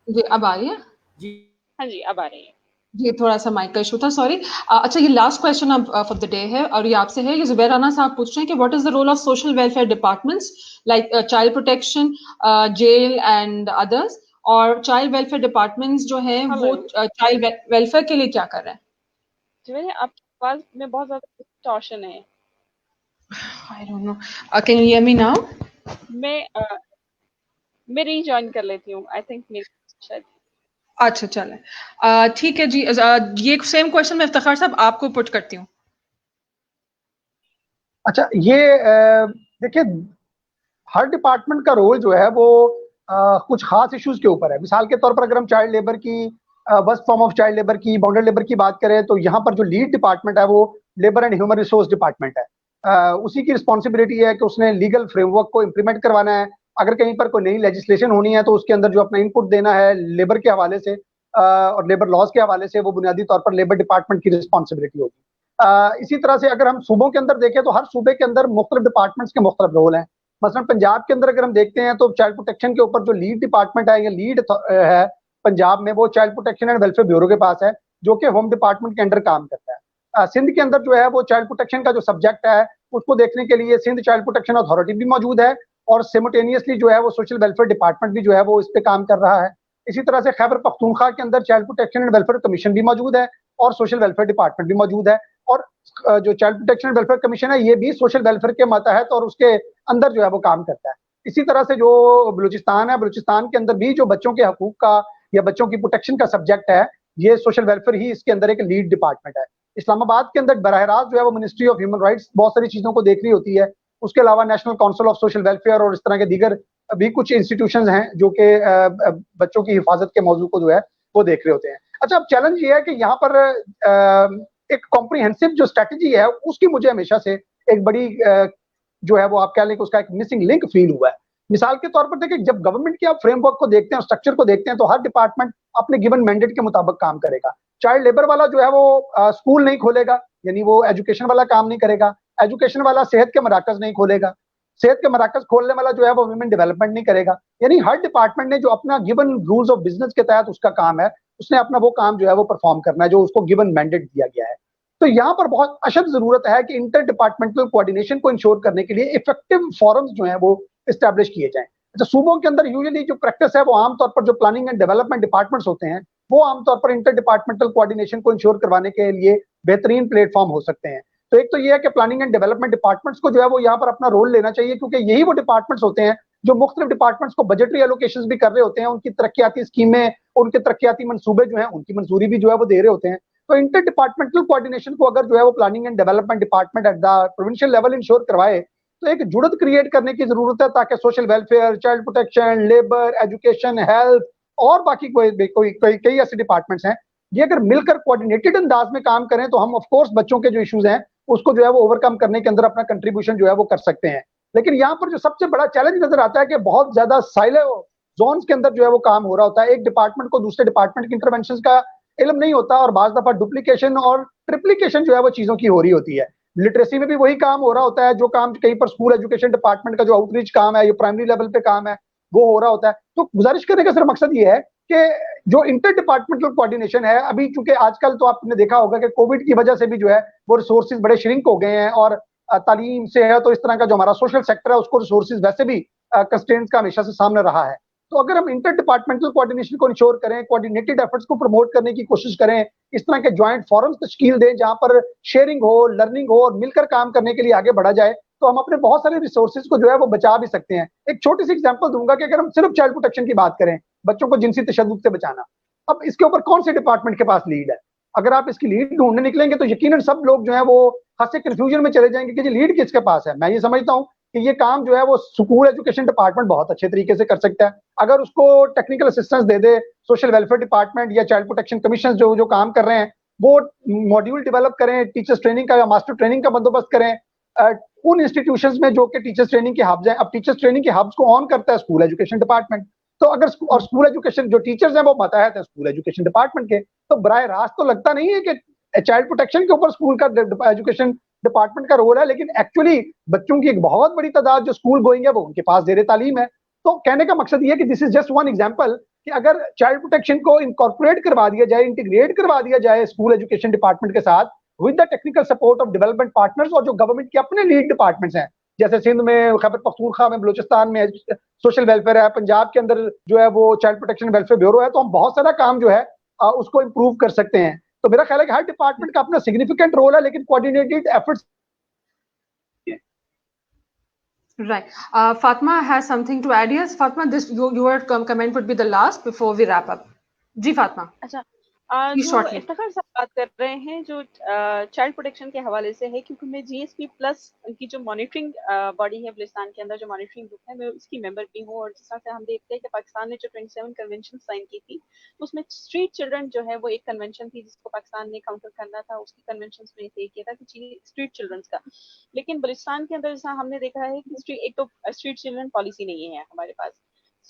जी, अब आ रही है? जी हाँ जी, अब आ रही है। जी, थोड़ा सा माइक का इशू था, सॉरी। अच्छा, ये लास्ट क्वेश्चन अब फॉर द डे है और ये आपसे है। ये जुबैर राना साहब पूछ रहे हैं कि what is the role of social welfare departments like child protection, jail and others, और चाइल्ड वेलफेयर डिपार्टमेंट्स जो हैं वो हेलो चाइल्ड वेलफेयर के लिए क्या कर रहे हैं? जवेरिया, आपकी आवाज में बहुत ज्यादा डिस्टॉर्शन है। I don't know, can you hear me now? मैं रीजॉइन कर लेती हूँ। आई थिंक मेरी शायद। अच्छा, चलें, ठीक है जी। ये सेम क्वेश्चन मैं इफ्तिखार साहब आपको पुट करती हूँ। अच्छा, ये देखिए, हर डिपार्टमेंट का रोल जो है वो कुछ खास इश्यूज के ऊपर है। मिसाल के तौर पर अगर हम चाइल्ड लेबर की, worst form of child labour की, बॉन्डेड लेबर की बात करें, तो यहाँ पर जो लीड डिपार्टमेंट है वो labour and human resource department है। उसी की रिस्पॉन्सिबिलिटी है कि उसने लीगल फ्रेमवर्क को इम्प्लीमेंट करवाना है। अगर कहीं पर कोई नई लेजिस्लेशन होनी है तो उसके अंदर जो अपना इनपुट देना है लेबर के हवाले से, और लेबर लॉज के हवाले से वो बुनियादी तौर पर लेबर डिपार्टमेंट की रिस्पॉन्सिबिलिटी होगी। इसी तरह से अगर हम सूबों के अंदर देखें तो हर सूबे के अंदर मुख्तलिफ डिपार्टमेंट्स के मुख्तलिफ रोल हैं। मसलन पंजाब के अंदर अगर हम देखते हैं तो चाइल्ड प्रोटेक्शन के ऊपर जो लीड डिपार्टमेंट है या लीड है पंजाब में, वो child protection and welfare bureau के पास है, जो कि होम डिपार्टमेंट के अंडर काम करता है। सिंध के अंदर जो है वो चाइल्ड प्रोटेक्शन का जो सब्जेक्ट है उसको देखने के लिए सिंध चाइल्ड प्रोटेक्शन अथॉरिटी भी मौजूद है, और सिमुटेनियसली जो है वो सोशल वेलफेयर डिपार्टमेंट भी जो है वो इस पे काम कर रहा है। इसी तरह से खैबर पख्तूनख्वा के अंदर child protection and welfare commission भी मौजूद है और सोशल वेलफेयर डिपार्टमेंट भी मौजूद है, और जो child protection and welfare commission है ये भी सोशल वेलफेयर के मातहत और उसके अंदर जो है वो काम करता है। इसी तरह से जो बलूचिस्तान है, बलूचिस्तान के अंदर भी जो बच्चों के हकूक का या बच्चों की प्रोटेक्शन का सब्जेक्ट है, ये सोशल वेलफेयर ही इसके अंदर एक लीड डिपार्टमेंट है। इस्लामाबाद के अंदर बराह रास्त जो है वो मिनिस्ट्री ऑफ ह्यूमन राइट्स बहुत सारी चीजों को देख रही होती है। उसके अलावा national council of social welfare और इस तरह के दीगर भी कुछ इंस्टीट्यूशंस हैं जो कि बच्चों की हिफाजत के मौजू को जो है वो देख रहे होते हैं। अच्छा, अब चैलेंज ये है कि यहाँ पर एक कॉम्प्रिहेंसिव जो स्ट्रेटजी है उसकी मुझे हमेशा से एक बड़ी जो है वो आप कह लें कि उसका एक मिसिंग लिंक फील हुआ है। मिसाल के तौर पर देखिए, जब गवर्नमेंट के आप फ्रेमवर्क को देखते हैं, स्ट्रक्चर को देखते हैं, तो हर डिपार्टमेंट अपने गिवन मैंडेट के मुताबिक काम करेगा। चाइल्ड लेबर वाला जो है वो स्कूल नहीं खोलेगा, यानी वो एजुकेशन वाला काम नहीं करेगा। एजुकेशन वाला सेहत के मराकज नहीं खोलेगा। सेहत के मराकज खोलने वाला जो है वो वुमेन डेवलपमेंट नहीं करेगा। यानी हर डिपार्टमेंट ने जो अपना गिवन रूल्स ऑफ बिजनेस के तहत उसका काम है, उसने अपना वो काम जो है वो परफॉर्म करना है जो उसको गिवन मैंडेट दिया गया है। तो यहाँ पर बहुत अशद जरूरत है कि इंटर डिपार्टमेंटल कोऑर्डिनेशन को इंश्योर करने के लिए इफेक्टिव फॉरम्स जो है वो इस्टेब्लिश किए जाएं। अच्छा, सूबों के अंदर यूजुअली जो प्रैक्टिस है वो आमतौर पर जो प्लानिंग एंड डेवलपमेंट डिपार्टमेंट्स होते हैं वो आमतौर पर इंटर डिपार्टमेंटल कोऑर्डिनेशन को इंश्योर करवाने के लिए बेहतरीन प्लेटफॉर्म हो सकते हैं। तो एक तो ये है कि प्लानिंग एंड डेवलपमेंट डिपार्टमेंट्स को जो है वो यहाँ पर अपना रोल लेना चाहिए, क्योंकि यही वो डिपार्टमेंट्स होते हैं जो मुख्तलिफ डिपार्टमेंट्स को बजटरी एलोकेशन भी कर रहे होते हैं, उनकी तरक्याती स्कीमें, उनके तरक्याती मंसूबे जो हैं उनकी मंजूरी भी जो है वो दे रहे होते हैं। तो इंटर डिपार्टमेंटल कोऑर्डिनेशन को अगर जो है वो planning and development department at the provincial level ensure करवाए तो एक जुड़त क्रिएट करने की जरूरत है, ताकि social welfare, child protection, labour, education, health और बाकी कई ऐसे डिपार्टमेंट्स हैं, ये अगर मिलकर कोऑर्डिनेटेड अंदाज में काम करें तो हम ऑफ कोर्स बच्चों के जो इश्यूज हैं उसको जो है वो ओवरकम करने के अंदर अपना कंट्रीब्यूशन जो है वो कर सकते हैं। लेकिन यहाँ पर जो सबसे बड़ा चैलेंज नजर आता है कि बहुत ज्यादा साइलो जोन्स के अंदर जो है वो काम हो रहा होता है। एक डिपार्टमेंट को दूसरे डिपार्टमेंट की इंटरवेंशन का इल्म नहीं होता और बाज दफा डुप्लीकेशन और ट्रिप्लीकेशन जो है वो चीजों की हो रही होती है। लिटरेसी में भी वही काम हो रहा होता है जो काम कहीं पर स्कूल एजुकेशन डिपार्टमेंट का जो आउटरीच काम है, ये प्राइमरी लेवल पे काम है, वो हो रहा होता है। तो गुजारिश करने का सिर्फ मकसद ये है कि जो इंटर डिपार्टमेंटल कोऑर्डिनेशन है, अभी चूंकि आजकल तो आपने देखा होगा कि कोविड की वजह से भी जो है वो रिसोर्सेज बड़े श्रिंक हो गए हैं, और तालीम से है तो इस तरह का जो हमारा सोशल सेक्टर है उसको रिसोर्सेज वैसे भी कंस्ट्रेंट्स का हमेशा से सामने रहा है। तो अगर हम इंटर डिपार्टमेंटल कोऑर्डिनेशन को इंश्योर करें, कोऑर्डिनेटेड एफर्ट्स को प्रमोट करने की कोशिश करें, इस तरह के ज्वाइंट फोरम्स तश्कील दें जहां पर शेयरिंग हो, लर्निंग हो और मिलकर काम करने के लिए आगे बढ़ा जाए, तो हम अपने बहुत सारे रिसोर्सेज को जो है वो बचा भी सकते हैं। एक छोटी सी एग्जांपल दूंगा कि अगर हम सिर्फ चाइल्ड प्रोटेक्शन की बात करें, बच्चों को जिनसी तशद्दुद से बचाना, अब इसके ऊपर कौन से डिपार्टमेंट के पास लीड है? अगर आप इसकी लीड ढूंढने निकलेंगे तो यकीनन सब लोग जो है वो खासे कंफ्यूजन में चले जाएंगे कि लीड किसके पास है। मैं ये समझता हूँ कि ये काम जो है वो स्कूल एजुकेशन डिपार्टमेंट बहुत अच्छे तरीके से कर सकता है। अगर उसको टेक्निकल असिस्टेंस दे दे सोशल वेलफेयर डिपार्टमेंट या चाइल्ड प्रोटेक्शन कमीशन जो काम कर रहे हैं, वो मॉड्यूल डेवलप करें, टीचर्स ट्रेनिंग का या मास्टर ट्रेनिंग का बंदोबस्त करें उन इंस्टीट्यूशंस में जो कि टीचर्स ट्रेनिंग के हब्स हैं। अब टीचर्स ट्रेनिंग के हब्स को ऑन करता है स्कूल एजुकेशन डिपार्टमेंट, तो अगर और स्कूल एजुकेशन जो टीचर्स हैं वो मातहत है स्कूल एजुकेशन डिपार्टमेंट के, तो बराह रास्त तो लगता नहीं है कि चाइल्ड प्रोटेक्शन के ऊपर स्कूल का एजुकेशन डिपार्टमेंट का रोल है, लेकिन एक्चुअली बच्चों की एक बहुत बड़ी तादाद जो स्कूल गोइंग है वो उनके पास ज़ेरे तालीम है। तो कहने का मकसद ये है कि this is just one example कि अगर चाइल्ड प्रोटेक्शन को इनकॉर्पोरेट करवा दिया जाए, इंटीग्रेट करवा दिया जाए स्कूल एजुकेशन डिपार्टमेंट के साथ with the technical support of development partners और जो गवर्नमेंट के अपने लीड डिपार्टमेंट्स हैं, जैसे सिंध में, खैबर पख्तूनख्वा में, बलूचिस्तान में सोशल वेलफेयर है, पंजाब के अंदर जो है वो चाइल्ड प्रोटेक्शन वेलफेयर ब्यूरो है, तो हम बहुत सारा काम जो है उसको इम्प्रूव कर सकते हैं। तो मेरा ख्याल है कि हर डिपार्टमेंट का अपना सिग्निफिकेंट रोल है, लेकिन coordinated efforts. Right. Fatma has something to add. Yes, Fatma, this your comment would be the last before we wrap up. जी Fatma. अच्छा, Please जो shortly. इफ्तिखार साहब बात कर रहे हैं जो चाइल्ड प्रोटेक्शन के हवाले से है, क्योंकि मैं जीएसपी प्लस की जो मॉनिटरिंग बॉडी है बलूचिस्तान के अंदर, जो मॉनिटरिंग ग्रुप है, मैं उसकी मेंबर भी हूँ। और जिस तरह से हम देखते हैं कि पाकिस्तान ने जो 27 कन्वेंशन साइन की थी, उसमें स्ट्रीट चिल्ड्रन जो है वो एक कन्वेंशन थी जिसको पाकिस्तान ने काउंटर करना था। उसकी कन्वेंशन में तय किया था कि स्ट्रीट चिल्ड्रन का, लेकिन बलूचिस्तान के अंदर जैसा हमने देखा है कि एक तो स्ट्रीट चिल्ड्रन पॉलिसी नहीं है हमारे पास।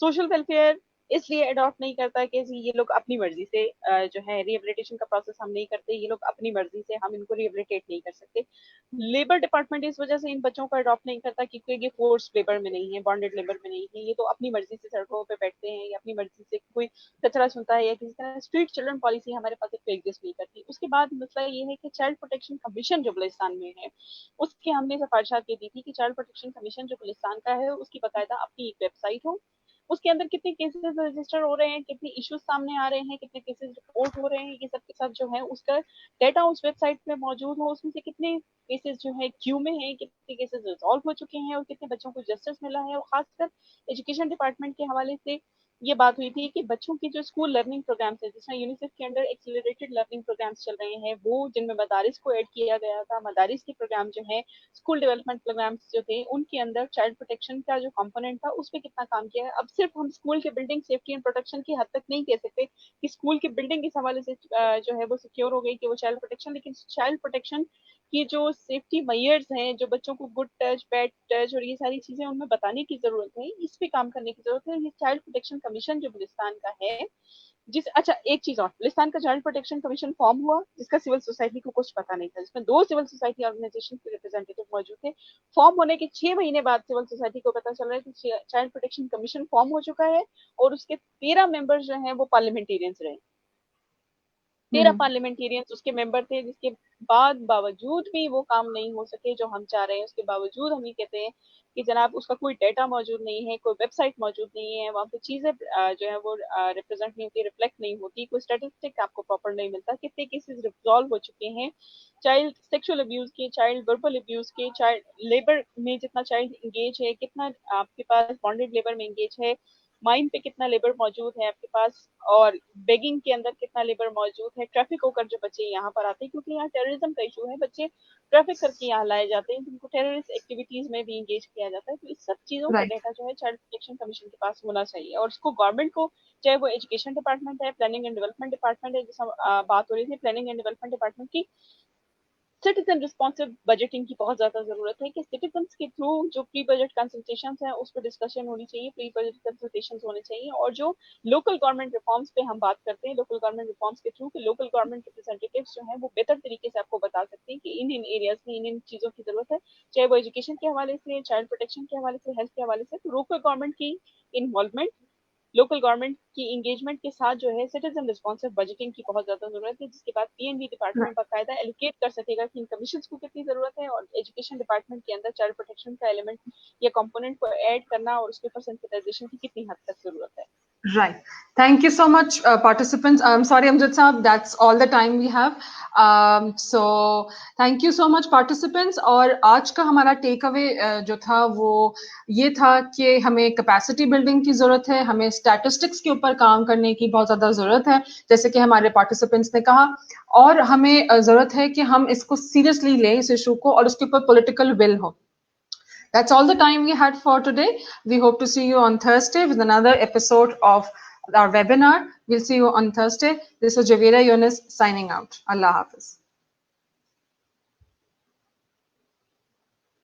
सोशल वेलफेयर इसलिए अडॉप्ट नहीं करता कि ये लोग अपनी मर्जी से जो है रिहेबिलिटेशन का प्रोसेस हम नहीं करते, ये लोग अपनी मर्जी से, हम इनको रिहेबिलिटेट नहीं कर सकते। लेबर डिपार्टमेंट इस वजह से इन बच्चों को अडॉप्ट नहीं करता क्योंकि ये फोर्स लेबर में नहीं है, बॉन्डेड लेबर में नहीं है, ये तो अपनी मर्जी से सड़कों पे बैठते हैं या अपनी मर्जी से कोई कचरा सुनता है या किसी तरह स्ट्रीट चिल्ड्रन पॉलिसी हमारे पास एक एग्जिस्ट नहीं करती। उसके बाद मसला ये है कि चाइल्ड प्रोटेक्शन कमीशन जो बलूचिस्तान में है उसके हमने सिफारिशात ये दी थी कि चाइल्ड प्रोटेक्शन कमीशन जो बलूचिस्तान का है उसकी बाकायदा अपनी एक वेबसाइट हो, उसके अंदर कितने केसेस रजिस्टर हो रहे हैं, कितने इश्यूज सामने आ रहे हैं, कितने केसेस रिपोर्ट हो रहे हैं, ये सब के साथ जो है उसका डाटा उस वेबसाइट में मौजूद हो, उसमें से कितने केसेस जो है क्यू में हैं, कितने केसेस रिजॉल्व हो चुके हैं और कितने बच्चों को जस्टिस मिला है। और खासकर एजुकेशन डिपार्टमेंट के हवाले से ये बात हुई थी कि बच्चों की जो स्कूल लर्निंग प्रोग्राम्स है, जिसमें यूनिसेफ के अंडर एक्सीलरेटेड लर्निंग प्रोग्राम्स चल रहे हैं, वो जिनमें मदारिस को ऐड किया गया था, मदारिस के प्रोग्राम जो है स्कूल डेवलपमेंट प्रोग्राम्स जो थे उनके अंदर चाइल्ड प्रोटेक्शन का जो कंपोनेंट था उस पर कितना काम किया है। अब सिर्फ हम स्कूल के बिल्डिंग सेफ्टी एंड प्रोटेक्शन की हद तक नहीं कह सकते कि स्कूल की बिल्डिंग इस हवाले से जो है वो सिक्योर हो गई कि वो चाइल्ड प्रोटेक्शन, लेकिन चाइल्ड प्रोटेक्शन की जो सेफ्टी मेयर्स हैं, जो बच्चों को गुड टच, बैड टच और ये सारी चीजें उनमें बताने की जरूरत है, इस पे काम करने की जरूरत है। ये चाइल्ड प्रोटेक्शन कमीशन जो बलूचिस्तान का है, अच्छा एक चीज और, बलूचिस्तान का चाइल्ड प्रोटेक्शन कमीशन फॉर्म हुआ जिसका सिविल सोसाइटी को कुछ पता नहीं था, जिसमें 2 सिविल सोसाइटी ऑर्गेनाइजेशन के रिप्रेजेंटेटिव मौजूद थे। फॉर्म होने के 6 महीने बाद सिविल सोसाइटी को पता चल रहा है कि चाइल्ड प्रोटेक्शन कमीशन फॉर्म हो चुका है और उसके 13 मेंबर जो हैं वो पार्लियामेंटेरियंस रहे। 13 पार्लियामेंटेरियंस उसके मेंबर थे, जिसके बावजूद भी वो काम नहीं हो सके जो हम चाह रहे हैं। उसके बावजूद हम ये कहते हैं कि जनाब उसका कोई डेटा मौजूद नहीं है, कोई वेबसाइट मौजूद नहीं है, वहाँ पे चीजें जो है वो रिप्रेजेंट नहीं होती, रिफ्लेक्ट नहीं होती, कोई स्टैटिस्टिक आपको प्रॉपर नहीं मिलता, कितने केसेस रिजॉल्व हो चुके हैं चाइल्ड सेक्सुअल अब्यूज के, चाइल्ड वर्बल अब्यूज के, चाइल्ड लेबर में जितना चाइल्ड इंगेज है, कितना आपके पास बॉन्डेड लेबर में इंगेज है, माइन पे कितना लेबर मौजूद है आपके पास, और बेगिंग के अंदर कितना लेबर मौजूद है, ट्रैफिक होकर जो बच्चे यहाँ पर आते हैं, क्योंकि यहाँ टेररिज्म का इशू है, बच्चे ट्रैफिक करके यहाँ लाए जाते हैं, जिनको टेररिस्ट एक्टिविटीज में भी इंगेज किया जाता है। तो इस सब चीजों का डेटा जो है चाइल्ड प्रोटेक्शन कमीशन के पास होना चाहिए, और इसको गवर्नमेंट को, चाहे वो एजुकेशन डिपार्टमेंट है, प्लानिंग एंड डेवलपमेंट डिपार्टमेंट है, जैसा बात हो रही थी प्लानिंग एंड डेवलपमेंट डिपार्टमेंट की, सिटीजन रिस्पॉन्सिव बजटिंग की बहुत ज्यादा जरूरत है कि सिटीजन्स के थ्रू जो प्री बजट कंसल्टेशंस हैं उस पर डिस्कशन होनी चाहिए, प्री बजट कंसल्टेशंस होने चाहिए, और जो लोकल गवर्नमेंट रिफॉर्म्स पे हम बात करते हैं, लोकल गवर्नमेंट रिफॉर्म्स के थ्रू कि लोकल गवर्नमेंट रिप्रेजेंटेटिव्स जो हैं वो बेहतर तरीके से आपको बता सकते हैं कि इन एरियाज में इन चीजों की जरूरत है, चाहे वो एजुकेशन के हवाले से, चाइल्ड प्रोटेक्शन के हवाले से, हेल्थ के हवाले से। तो लोकल गवर्नमेंट की इन्वॉल्वमेंट, लोकल गवर्नमेंट की इंगेजमेंट के साथ जो है सिटीजन रिस्पॉन्सिव बजटिंग की बहुत ज्यादा जरूरत है, जिसके बाद पीएनबी डिपार्टमेंट बाकायदा एलोकेट कर सकेगा कि इन कमीशंस को कितनी जरूरत है, और एजुकेशन डिपार्टमेंट के अंदर चाइल्ड प्रोटेक्शन का एलिमेंट या कंपोनेंट को ऐड करना और उसके ऊपर सेंसिटाइजेशन की कितनी हद तक जरूरत है। Right. Thank you so much, participants. I'm sorry, Amjad Saab, that's all the time we have. So thank you so much, participants. और आज का हमारा टेक अवे जो था वो ये था कि हमें कैपेसिटी बिल्डिंग की ज़रूरत है, हमें स्टैटिस्टिक्स के ऊपर काम करने की बहुत ज़्यादा ज़रूरत है, जैसे कि हमारे पार्टिसिपेंट्स ने कहा, और हमें ज़रूरत है कि हम इसको सीरियसली लें, इस इशू को, और उसके ऊपर पॉलिटिकल विल हो. That's all the time we had for today. We hope to see you on Thursday with another episode of our webinar. We'll see you on Thursday. This is Javera Yunus signing out. Allah Hafiz.